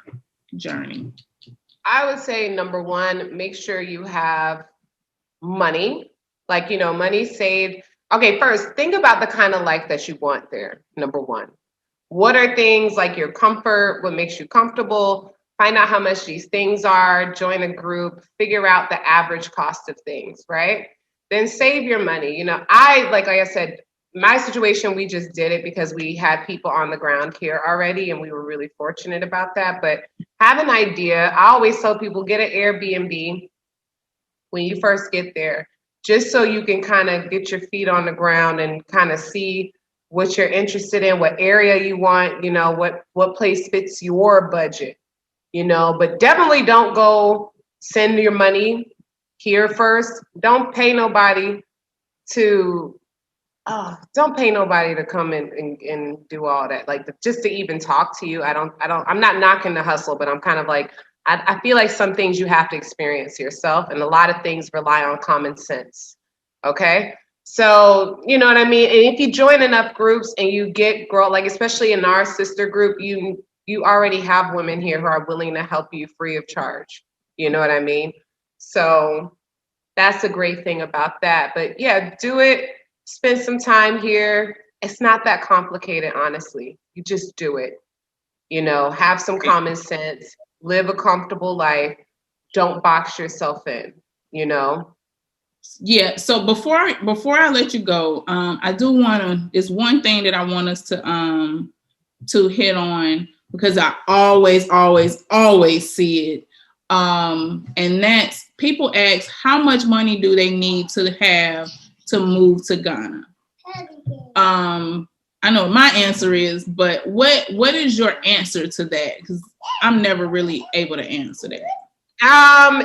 journey? I would say, number one, make sure you have money, like, money saved. Okay, first, think about the kind of life that you want there, number one. What are things like your comfort? What makes you comfortable? Find out how much these things are, join a group, figure out the average cost of things, right? Then save your money. Like I said, my situation, we just did it because we had people on the ground here already, and we were really fortunate about that. But have an idea. I always tell people, get an Airbnb when you first get there, just so you can kind of get your feet on the ground and kind of see what you're interested in, what area you want, what place fits your budget, but definitely don't go send your money here first. Don't pay nobody to come and do all that. Like just to even talk to you. I'm not knocking the hustle, but I'm kind of like, I feel like some things you have to experience yourself, and a lot of things rely on common sense. Okay. So, you know what I mean? And if you join enough groups and you get like, especially in our sister group, you already have women here who are willing to help you free of charge. You know what I mean? So that's a great thing about that. But yeah, do it. Spend some time here. It's not that complicated, honestly. You just do it. Have some common sense, live a comfortable life. Don't box yourself in, Yeah. So before I let you go, I do want to. It's one thing that I want us to hit on, because I always see it, and that's people ask how much money do they need to have to move to Ghana. I know my answer is, but what is your answer to that? Because I'm never really able to answer that.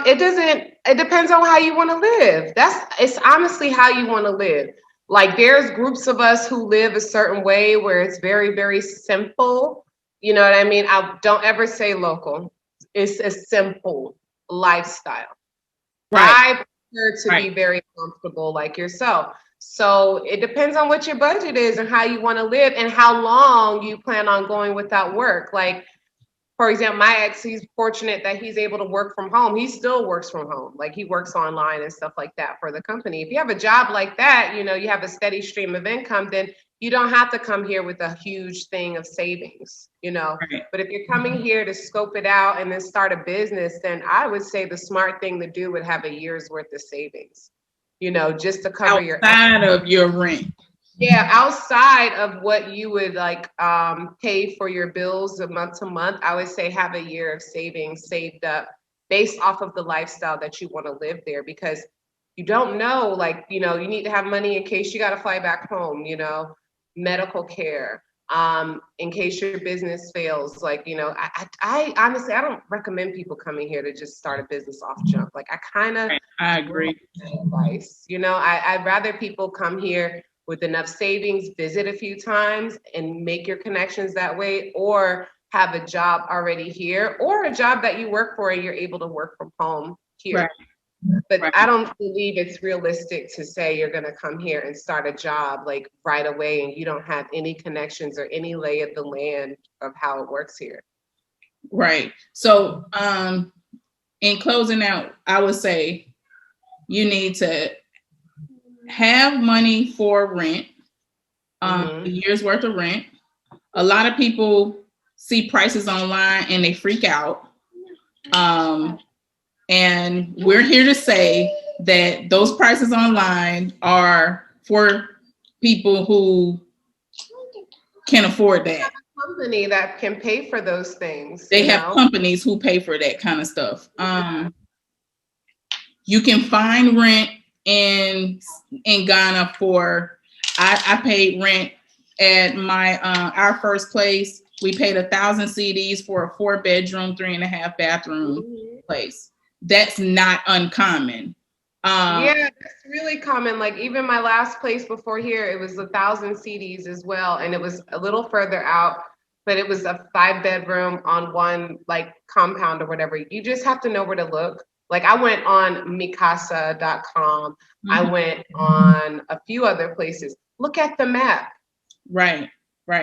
It depends on how you want to live. It's honestly how you want to live. Like there's groups of us who live a certain way where it's very, very simple. You know what I mean? I don't ever say local. It's a simple lifestyle. Right. I prefer to be very comfortable like yourself. So it depends on what your budget is and how you want to live and how long you plan on going without work. Like, for example, my ex, he's fortunate that he's able to work from home. He still works from home. Like he works online and stuff like that for the company. If you have a job like that, you have a steady stream of income, then you don't have to come here with a huge thing of savings, Right. But if you're coming here to scope it out and then start a business, then I would say the smart thing to do would have a year's worth of savings, just to cover outside of your rent. Yeah, outside of what you would like pay for your bills month to month, I would say have a year of savings saved up based off of the lifestyle that you want to live there, because you don't know, like, you need to have money in case you got to fly back home, medical care, in case your business fails. Like, I honestly, I don't recommend people coming here to just start a business off jump. Like I agree. Advice, I'd rather people come here with enough savings, visit a few times and make your connections that way, or have a job already here, or a job that you work for and you're able to work from home here. Right. But I don't believe it's realistic to say you're going to come here and start a job like right away and you don't have any connections or any lay of the land of how it works here. Right. So in closing out, I would say you need to have money for rent, a year's worth of rent. A lot of people see prices online and they freak out. And we're here to say that those prices online are for people who can afford that. Company that can pay for those things. They have companies who pay for that kind of stuff. You can find rent in Ghana for, I paid rent at our first place. We paid 1,000 CDs for a 4-bedroom, 3.5 bathroom place. That's not uncommon. Yeah, that's really common. Like even my last place before here, it was 1,000 CDs as well. And it was a little further out, but it was a 5-bedroom on one like compound or whatever. You just have to know where to look. Like I went on Mikasa.com. I went on a few other places. Look at the map. Right.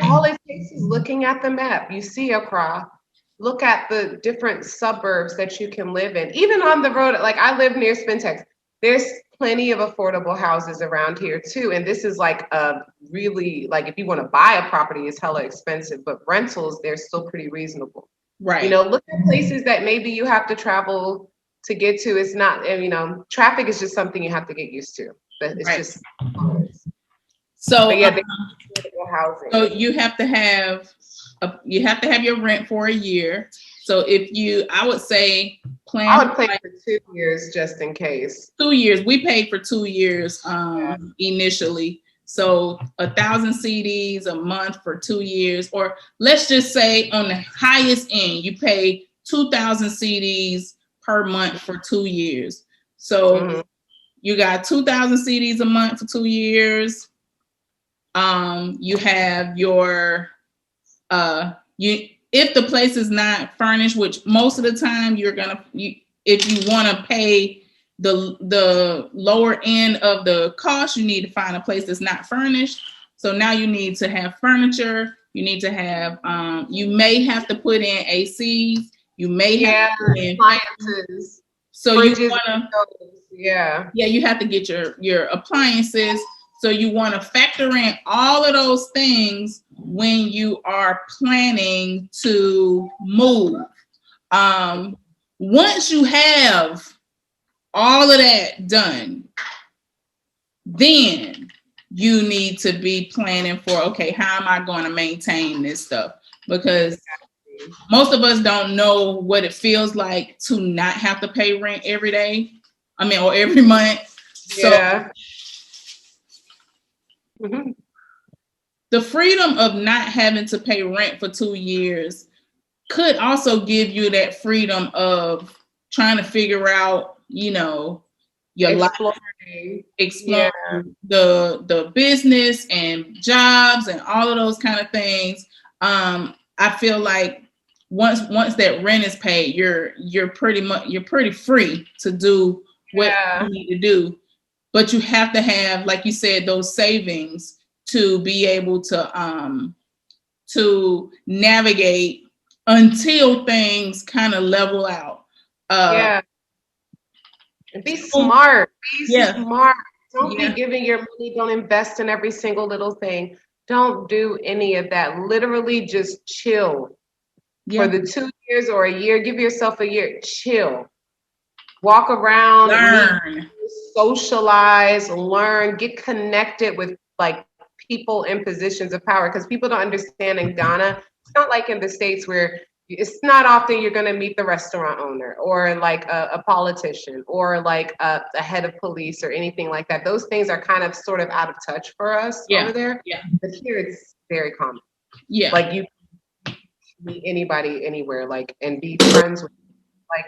All it takes is looking at the map. You see Accra. Look at the different suburbs that you can live in. Even on the road, like I live near Spintex. There's plenty of affordable houses around here too. And this is like a really, like if you want to buy a property, it's hella expensive, but rentals, they're still pretty reasonable. Right. Look at places that maybe you have to travel to get to. It's not, traffic is just something you have to get used to. But it's just so but yeah, housing. So you have to have your rent for a year. So I would say I would pay for 2 years just in case. 2 years. We paid for 2 years initially. So 1,000 CDs a month for 2 years, or let's just say on the highest end, you pay 2,000 CDs per month for 2 years. So you got 2,000 CDs a month for 2 years. You have your if the place is not furnished, which most of the time if you want to pay the lower end of the cost, you need to find a place that's not furnished. So now you need to have furniture. You need to have you may have to put in ACs. You may have to put in appliances. So you want to you have to get your appliances. So you want to factor in all of those things when you are planning to move. Once you have all of that done, then you need to be planning for, okay, how am I going to maintain this stuff? Because most of us don't know what it feels like to not have to pay rent every day. Or every month. So the freedom of not having to pay rent for 2 years could also give you that freedom of trying to figure out, your life, explore the business and jobs and all of those kind of things. I feel like once that rent is paid, you're pretty free to do what you need to do. But you have to have, like you said, those savings to be able to navigate until things kind of level out. And be smart. Be smart. Don't be giving your money. Don't invest in every single little thing. Don't do any of that. Literally just chill for the 2 years or a year. Give yourself a year. Chill. Walk around, learn, socialize, learn, get connected with like people in positions of power. Because people don't understand in Ghana, it's not like in the States where it's not often you're going to meet the restaurant owner or like a politician or like a head of police or anything like that. Those things are kind of sort of out of touch for us over there. But here it's very common. Like you can meet anybody anywhere, like, and be friends with, like,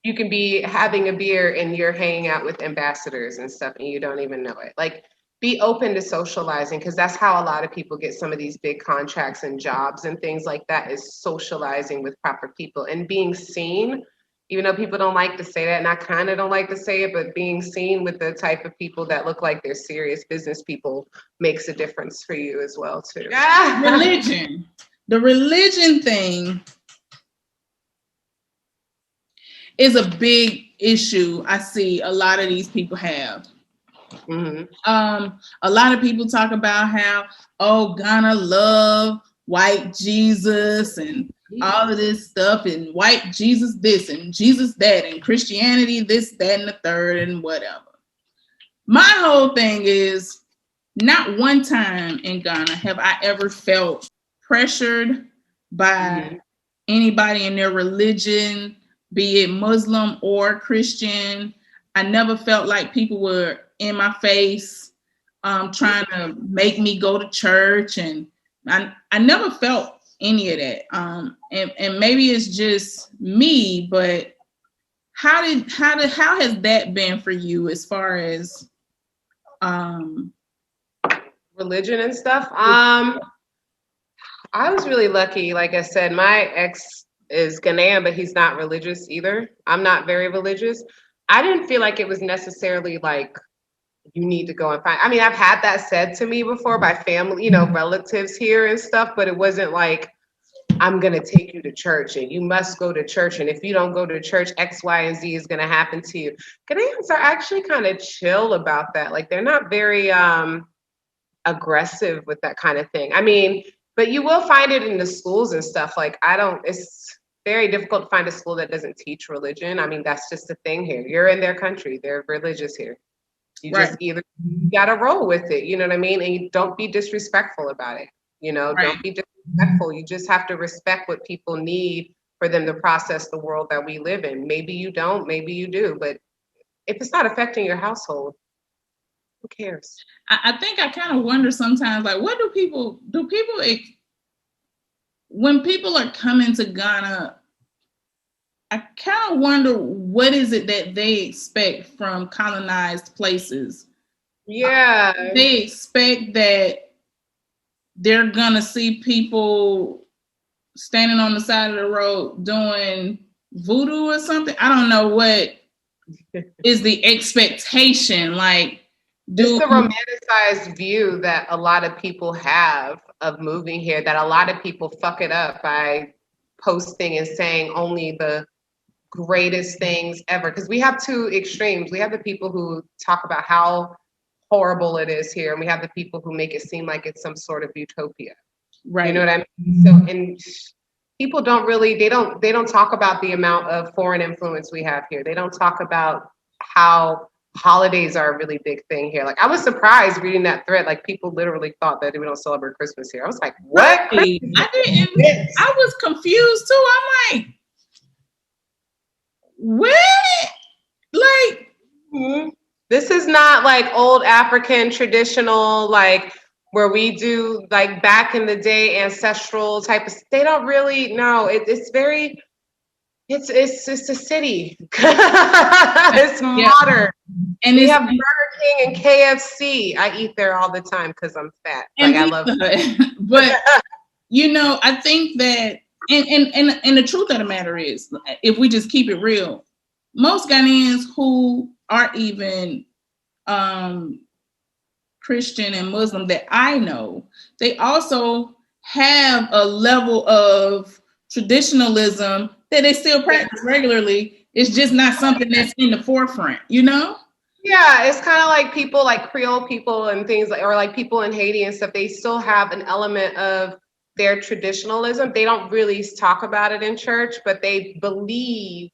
you can be having a beer and you're hanging out with ambassadors and stuff and you don't even know it. Like, be open to socializing, because that's how a lot of people get some of these big contracts and jobs and things like that, is socializing with proper people and being seen, even though people don't like to say that, and I kind of don't like to say it, but being seen with the type of people that look like they're serious business people makes a difference for you as well too. Religion. The religion thing is a big issue I see a lot of these people have. A lot of people talk about how, Ghana love white Jesus and all of this stuff, and white Jesus this and Jesus that, and Christianity this, that, and the third, and whatever. My whole thing is, not one time in Ghana have I ever felt pressured by anybody in their religion, be it Muslim or Christian. I never felt like people were in my face trying to make me go to church, and I never felt any of that. And maybe it's just me, but how has that been for you as far as religion and stuff? I was really lucky. Like I said, my ex is Ghanaian, but he's not religious either. I'm not very religious. I didn't feel like it was necessarily like, you need to go and find. I mean, I've had that said to me before by family, relatives here and stuff, but it wasn't like, I'm going to take you to church and you must go to church. And if you don't go to church, X, Y, and Z is going to happen to you. Ghanaians are actually kind of chill about that. Like, they're not very aggressive with that kind of thing. I mean, but you will find it in the schools and stuff. Like, it's very difficult to find a school that doesn't teach religion. I mean, that's just the thing here. You're in their country. They're religious here. You just either got to roll with it. You know what I mean? And you don't be disrespectful about it. Don't be disrespectful. You just have to respect what people need for them to process the world that we live in. Maybe you don't, maybe you do. But if it's not affecting your household, Who cares? I think I kind of wonder sometimes, like, what do people, when people are coming to Ghana, I kind of wonder what is it that they expect from colonized places. Yeah. They expect that they're gonna see people standing on the side of the road doing voodoo or something. I don't know what is the expectation. Like, It's the romanticized view that a lot of people have of moving here, that a lot of people fuck it up by posting and saying only the greatest things ever. Because we have two extremes. We have the people who talk about how horrible it is here, and we have the people who make it seem like it's some sort of utopia. right? You know what I mean? So, and people don't really, they don't talk about the amount of foreign influence we have here. They don't talk about how holidays are a really big thing here. Like, I was surprised reading that thread. Like, people literally thought that we don't celebrate Christmas here. I was like, what? Right. I was confused too. I'm like, what? Like, this is not like old African traditional, like where we do like back in the day ancestral type of. They don't really know. It's very. It's a city. It's modern. And we have Burger King and KFC. I eat there all the time because I'm fat. Like, I love it. But you know, I think that and the truth of the matter is, if we just keep it real, most Ghanaians who are even Christian and Muslim that I know, they also have a level of traditionalism that they still practice regularly. It's just not something that's in the forefront, you know? Yeah, it's kind of like people like Creole people and things like, or like people in Haiti and stuff, they still have an element of their traditionalism. They don't really talk about it in church, but they believe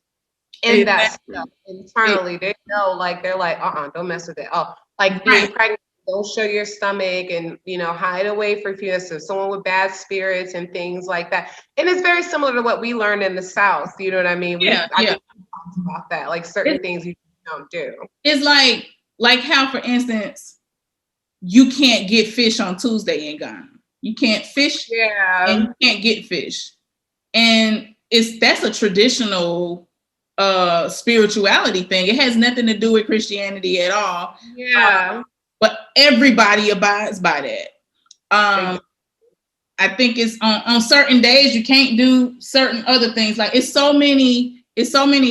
in that stuff internally. They know, like, they're like, don't mess with it. Oh, like being pregnant, don't show your stomach, and, you know, hide away for a few minutes. So someone with bad spirits and things like that. And it's very similar to what we learned in the South. You know what I mean? I mean, we talked about that, like certain things you don't do. It's like how, for instance, you can't get fish on Tuesday in Ghana. You can't fish, and you can't get fish. And that's a traditional spirituality thing. It has nothing to do with Christianity at all. Yeah. But everybody abides by that. I think it's on certain days you can't do certain other things. Like, it's so many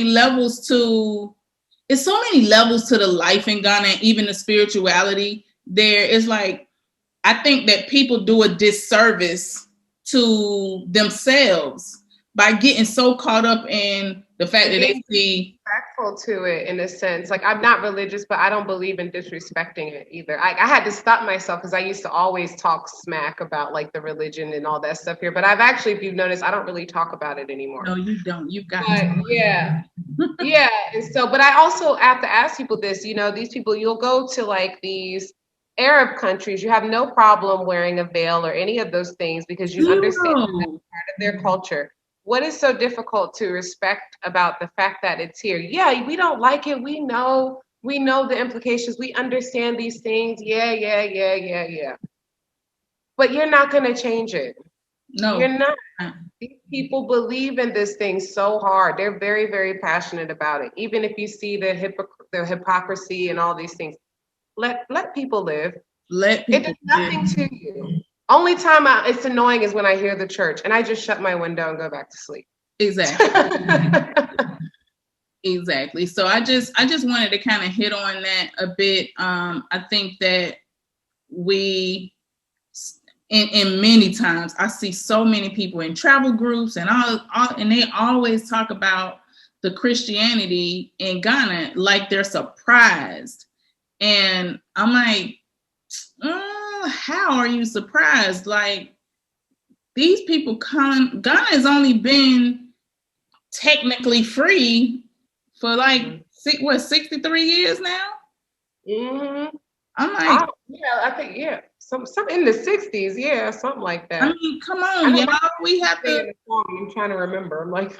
levels to the life in Ghana, and even the spirituality there. Is like, I think that people do a disservice to themselves by getting so caught up in the fact that they see respectful to it, in a sense. Like, I'm not religious, but I don't believe in disrespecting it either. I had to stop myself because I used to always talk smack about like the religion and all that stuff here. But I've actually, if you've noticed, I don't really talk about it anymore. No, you don't. You've got yeah. Yeah. And so, but I also have to ask people this, you know, these people, you'll go to like these Arab countries, you have no problem wearing a veil or any of those things because you understand that that's part of their culture. What is so difficult to respect about the fact that it's here? Yeah, we don't like it. We know the implications. We understand these things. Yeah. But you're not going to change it. No, you're not. These people believe in this thing so hard. They're very, very passionate about it. Even if you see the hypocrisy and all these things, let people live. Let people it does nothing to you. Only time it's annoying is when I hear the church and I just shut my window and go back to sleep. Exactly. Exactly. So I just wanted to kind of hit on that a bit. I think that we, in many times, I see so many people in travel groups and all, and they always talk about the Christianity in Ghana like they're surprised. And I'm like, how are you surprised? Like, these people Ghana has only been technically free for like 63 years now. Mm-hmm. I'm like, I think some in the 60s, yeah, something like that. I mean, come on, y'all. We have to. I'm trying to remember. I'm like,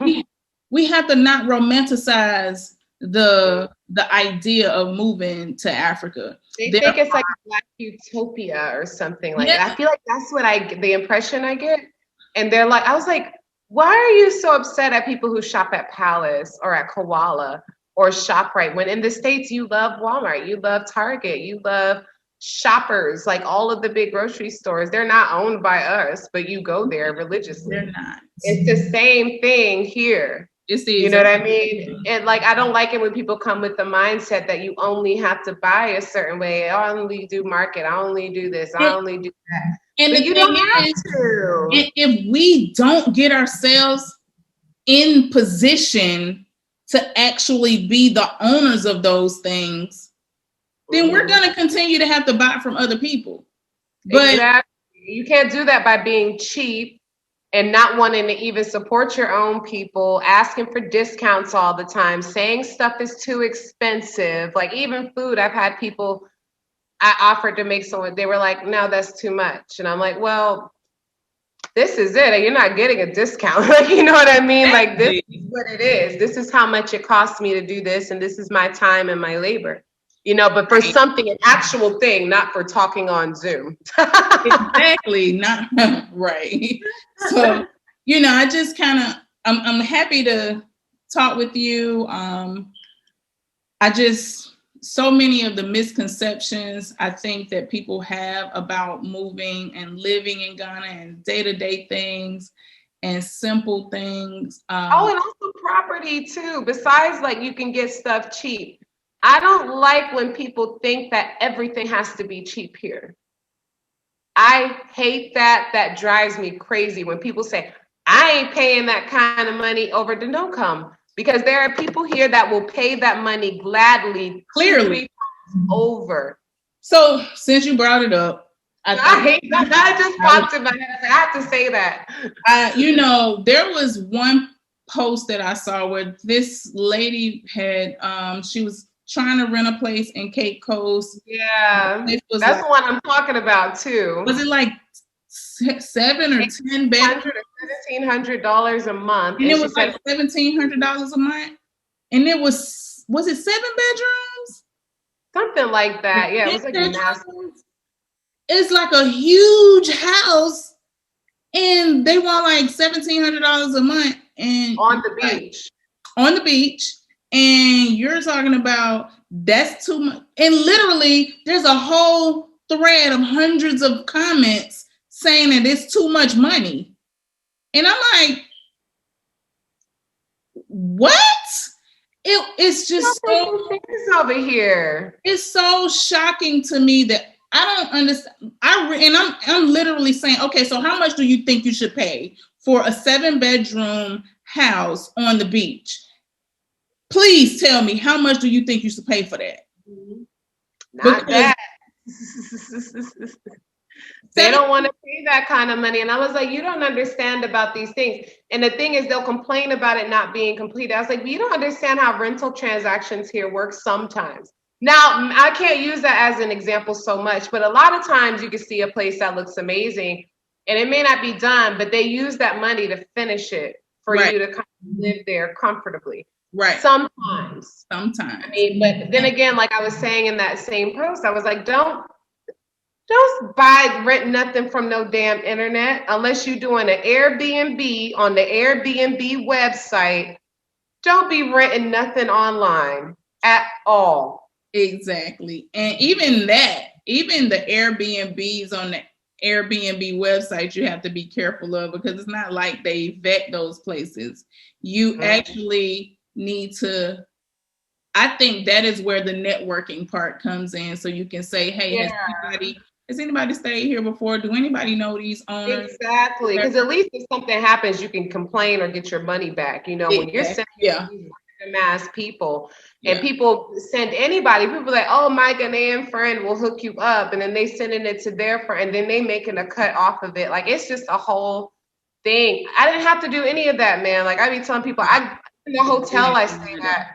we have to not romanticize the idea of moving to Africa. They There, think it's like a Black utopia or something like that. I feel like that's what the impression I get. And they're like, I was like, why are you so upset at people who shop at Palace or at Koala or ShopRite when in the States you love Walmart, you love Target, you love Shoppers, like all of the big grocery stores. They're not owned by us, but you go there religiously. they're not. It's the same thing here. It's the You know what I mean? And like, I don't like it when people come with the mindset that you only have to buy a certain way. I only do market. I only do this. I only do that. And but the you thing don't have is, to. if we don't get ourselves in position to actually be the owners of those things, then we're going to continue to have to buy from other people. But exactly. You can't do that by being cheap and not wanting to even support your own people, asking for discounts all the time, saying stuff is too expensive. Like even food, I've had people, I offered to make someone, they were like, no, that's too much. And I'm like, well, this is it. You're not getting a discount. Like, you know what I mean? Like, this is what it is. This is how much it costs me to do this. And this is my time and my labor. You know, but for something, an actual thing, not for talking on Zoom. Exactly. Not right. So, you know, I just kind of, I'm happy to talk with you. So many of the misconceptions I think that people have about moving and living in Ghana and day-to-day things and simple things. And also property too. Besides, like, you can get stuff cheap. I don't like when people think that everything has to be cheap here. I hate that. That drives me crazy when people say, I ain't paying that kind of money over to no come. Because there are people here that will pay that money gladly, clearly over. So since you brought it up, I just popped in my head. I have to say that. You know, there was one post that I saw where this lady had, she was trying to rent a place in Cape Coast. Yeah, that's like, the one I'm talking about too. Was it like 7 or 10 bedrooms? $1,700 a month. And it was like $1,700 a month. And it was it 7 bedrooms? Something like that. Yeah, it was like massive. It's like a huge house, and they want like $1,700 a month, and on the beach. On the beach, and you're talking about that's too much. And literally, there's a whole thread of hundreds of comments saying that it's too much money. And I'm like, what? It's just so over here. It's so shocking to me that I don't understand. I'm literally saying, okay, so how much do you think you should pay for a 7-bedroom house on the beach? Please tell me, how much do you think you should pay for that? Not that. They don't want to pay that kind of money. And I was like, you don't understand about these things. And the thing is, they'll complain about it not being complete. I was like, well, you don't understand how rental transactions here work sometimes. Now, I can't use that as an example so much, but a lot of times you can see a place that looks amazing and it may not be done, but they use that money to finish it for you to come live there comfortably. Right. Sometimes. I mean, but then again, like I was saying in that same post, I was like, don't rent nothing from no damn internet unless you're doing an Airbnb on the Airbnb website. Don't be renting nothing online at all. Exactly. And even the Airbnbs on the Airbnb website, you have to be careful of, because it's not like they vet those places. You actually need to, I think that is where the networking part comes in. So you can say, hey, has anybody stayed here before? Do anybody know these owners? Exactly. Because at least if something happens, you can complain or get your money back. You know, when you're sending these mass people and people send anybody, people like, oh, my Ghanaian friend will hook you up. And then they sending it to their friend and then they making a cut off of it. Like, it's just a whole thing. I didn't have to do any of that, man. Like, I be telling people, in the hotel I stayed at,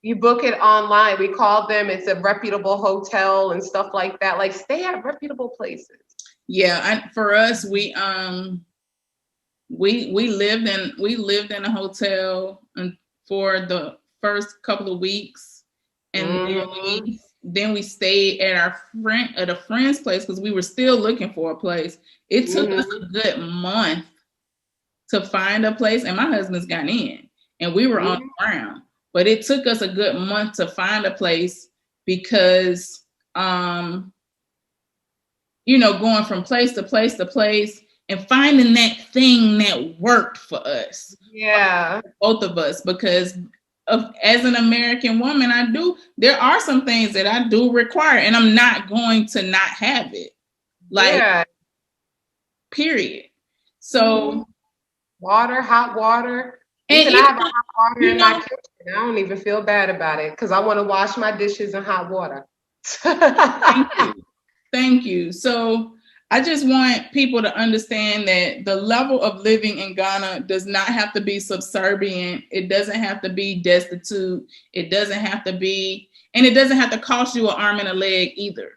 you book it online. We call them, it's a reputable hotel and stuff like that. Like, stay at reputable places. Yeah, for us, we lived in a hotel and for the first couple of weeks, and Mm-hmm. then we stayed at a friend's place because we were still looking for a place. It took us a good month to find a place, and my husband's got in, and we were on the ground. But it took us a good month to find a place because, going from place to place to place and finding that thing that worked for us. Yeah. Both of us, because as an American woman, there are some things that I do require, and I'm not going to not have it. Period. So water, hot water. And I have a hot water in my kitchen. I don't even feel bad about it because I want to wash my dishes in hot water. Thank you. So I just want people to understand that the level of living in Ghana does not have to be subservient. It doesn't have to be destitute. It doesn't have to be, and it doesn't have to cost you an arm and a leg either.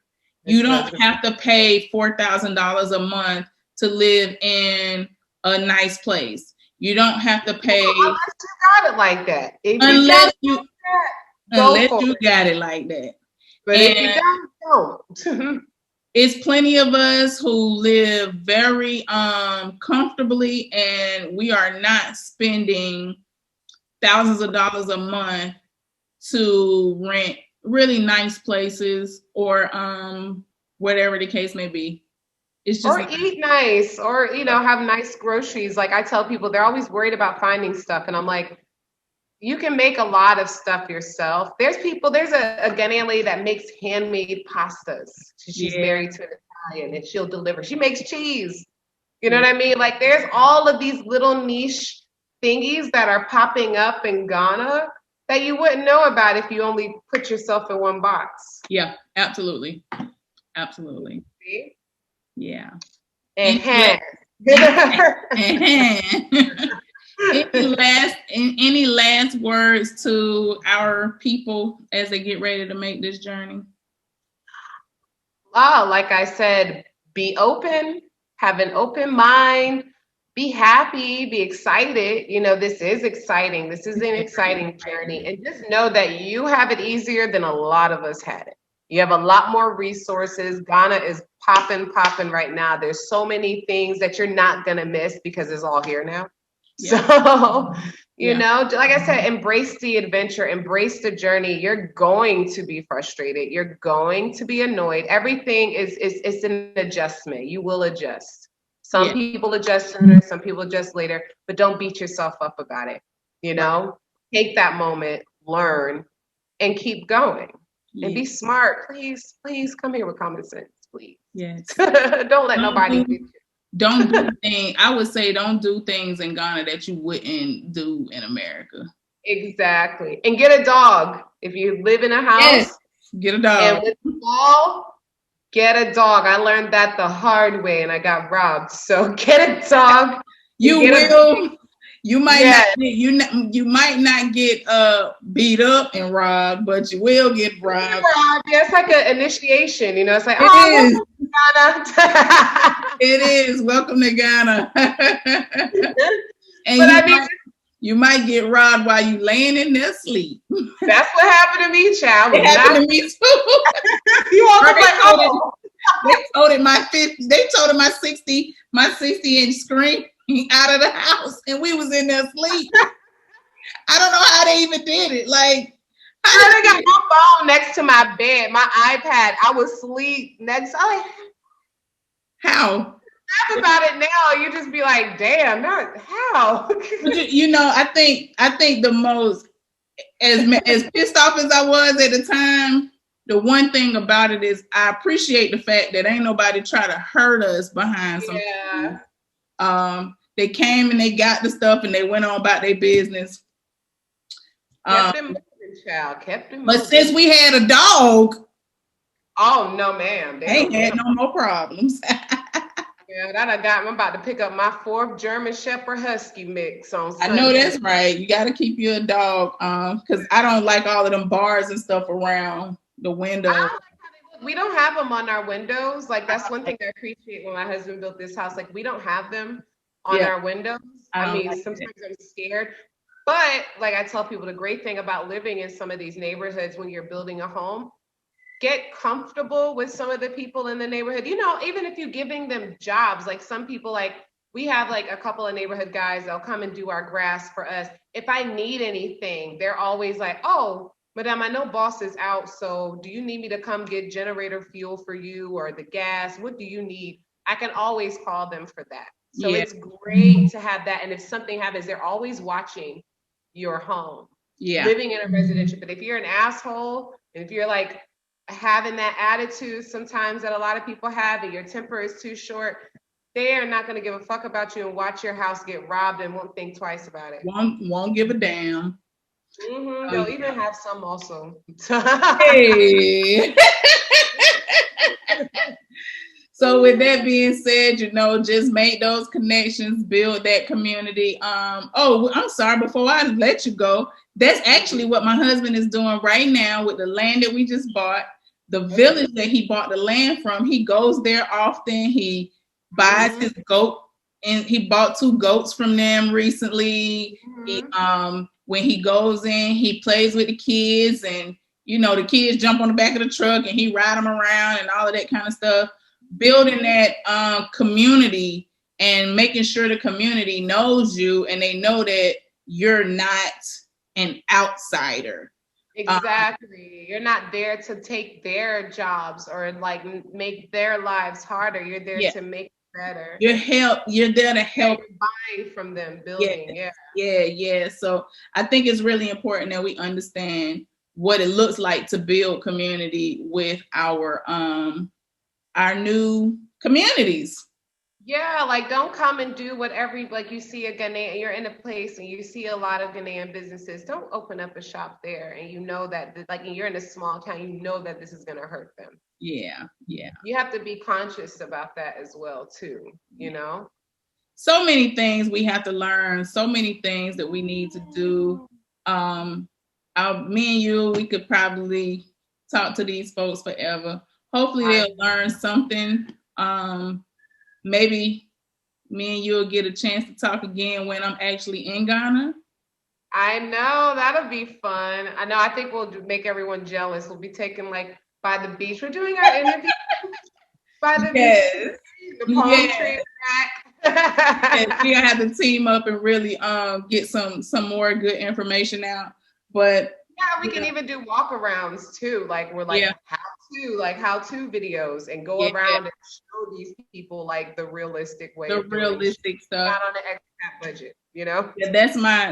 You don't have to pay $4,000 a month to live in a nice place. You don't have to pay. Unless you got it like that. Unless you got it like that. But if you don't. It's plenty of us who live very comfortably, and we are not spending thousands of dollars a month to rent really nice places or whatever the case may be. It's just eat nice, or have nice groceries. Like I tell people, they're always worried about finding stuff, and I'm like, you can make a lot of stuff yourself. There's a Ghanaian lady that makes handmade pastas. She's married to an Italian, and she'll deliver. She makes cheese. You know what I mean? Like there's all of these little niche thingies that are popping up in Ghana that you wouldn't know about if you only put yourself in one box. Yeah, absolutely. Absolutely. See? Yeah. Any last words to our people as they get ready to make this journey? Like I said, be open, have an open mind, be happy, be excited. This is exciting. This is an exciting journey. And just know that you have it easier than a lot of us had it. You have a lot more resources. Ghana is popping right now. There's so many things that you're not going to miss because it's all here now. Yeah. So, like I said, embrace the adventure, embrace the journey. You're going to be frustrated. You're going to be annoyed. Everything is an adjustment. You will adjust. Some people adjust sooner, some people adjust later, but don't beat yourself up about it. Take that moment, learn, and keep going. And be smart. Please come here with common sense, please. Yes. Don't let nobody beat you. Don't do things. I would say don't do things in Ghana that you wouldn't do in America. Exactly. And get a dog. If you live in a house, get a dog. And with the ball, get a dog. I learned that the hard way and I got robbed. So get a dog. You might not get beat up and robbed, but you will get robbed. Yeah, it's like an initiation, It's like it is. Welcome to Ghana. And you might get robbed while you laying in there asleep. That's what happened to me, child. It happened to me too. You all like, they told it my 60-inch screen out of the house, and we was in there asleep. I don't know how they even did it. Like, I got my phone next to my bed, my iPad. I was asleep next. How? Laugh about it now. You just be like, damn, not how. I think the most as pissed off as I was at the time. The one thing about it is I appreciate the fact that ain't nobody try to hurt us behind something. They came and they got the stuff and they went on about their business. Kept them moving, child. Kept them but moving. Since we had a dog, oh no, ma'am, they ain't had no more problems. Yeah, I'm about to pick up my 4th German Shepherd Husky mix on Sunday. I know that's right. You got to keep you a dog, because I don't like all of them bars and stuff around the window. We don't have them on our windows. Like that's one thing I appreciate when my husband built this house. Like we don't have them on our windows. I mean, sometimes I'm scared. But like I tell people, the great thing about living in some of these neighborhoods when you're building a home, get comfortable with some of the people in the neighborhood. You know, even if you're giving them jobs, like some people, like we have like a couple of neighborhood guys, they'll come and do our grass for us. If I need anything, they're always like, oh, madam, I know boss is out, so do you need me to come get generator fuel for you or the gas? What do you need? I can always call them for that. So Yeah. it's great to have that. And if something happens, they're always watching your home. Yeah. Living in a residential. But if you're an asshole, and if you're like having that attitude sometimes that a lot of people have, and your temper is too short, they are not going to give a fuck about you and watch your house get robbed and won't think twice about it. Won't give a damn. They'll even have some also. Hey. So with that being said, you know, just make those connections, build that community. Oh, I'm sorry, before I let you go, that's actually what my husband is doing right now with the land that we just bought. The village that he bought the land from, he goes there often. He buys his goat, and he bought 2 goats from them recently. He, when he goes in, he plays with the kids, and you know, the kids jump on the back of the truck and he ride them around and all of that kind of stuff. Building that community and making sure the community knows you and they know that you're not an outsider. Exactly. You're not there to take their jobs or like make their lives harder. You're there to make it better. You're there to help. You're buying from them, building. Yeah. So I think it's really important that we understand what it looks like to build community with our new communities. Yeah, like don't come and do what like you see a Ghanaian, you're in a place and you see a lot of Ghanaian businesses, don't open up a shop there and you know that like you're in a small town, you know that this is going to hurt them. Yeah. You have to be conscious about that as well too, you know? So many things we have to learn, so many things that we need to do. Me and you, we could probably talk to these folks forever. Hopefully they'll learn something. Maybe me and you will get a chance to talk again when I'm actually in Ghana. I know, that'll be fun. I know, I think we'll make everyone jealous. We'll be taken like by the beach. We're doing our interview by the beach. The palm tree back. We have to team up and really get some more good information out. But yeah, we can even do walkarounds too. Like we're like how-to videos and go around and show these people like the realistic way. The realistic stuff. Not on the expat budget, you know? Yeah, that's my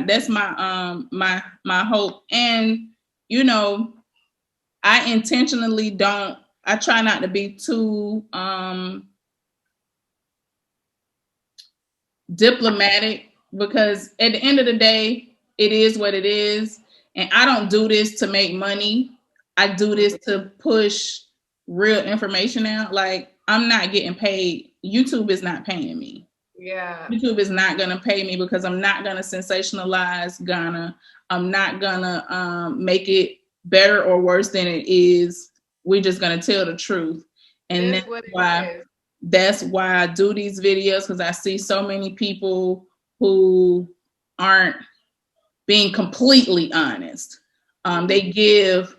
my hope. And you know, I intentionally I try not to be too diplomatic, because at the end of the day, it is what it is. And I don't do this to make money. I do this to push real information out. Like, I'm not getting paid. YouTube is not paying me. Yeah. YouTube is not going to pay me because I'm not going to sensationalize Ghana. I'm not going to make it better or worse than it is. We're just going to tell the truth. And that's why I do these videos, because I see so many people who aren't being completely honest. They give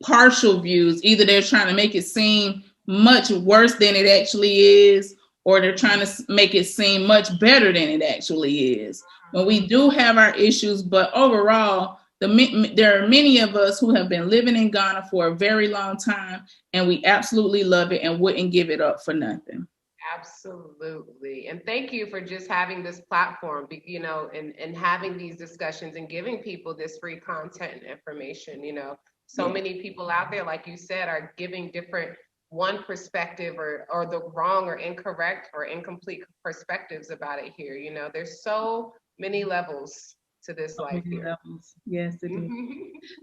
partial views. Either they're trying to make it seem much worse than it actually is, or they're trying to make it seem much better than it actually is. When we do have our issues, but overall, there are many of us who have been living in Ghana for a very long time, and we absolutely love it and wouldn't give it up for nothing. Absolutely. And thank you for just having this platform, you know, and having these discussions and giving people this free content and information. You know, so many people out there, like you said, are giving different one perspective or the wrong or incorrect or incomplete perspectives about it here. You know, there's so many levels to this life here. Yes, it is.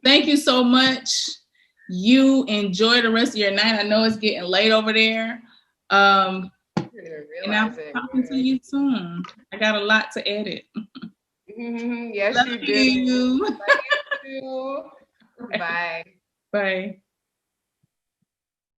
Thank you so much. You enjoy the rest of your night. I know it's getting late over there. And I'm talking to you soon. I got a lot to edit. Yes, Love you do. you. Love you too. Bye. Bye.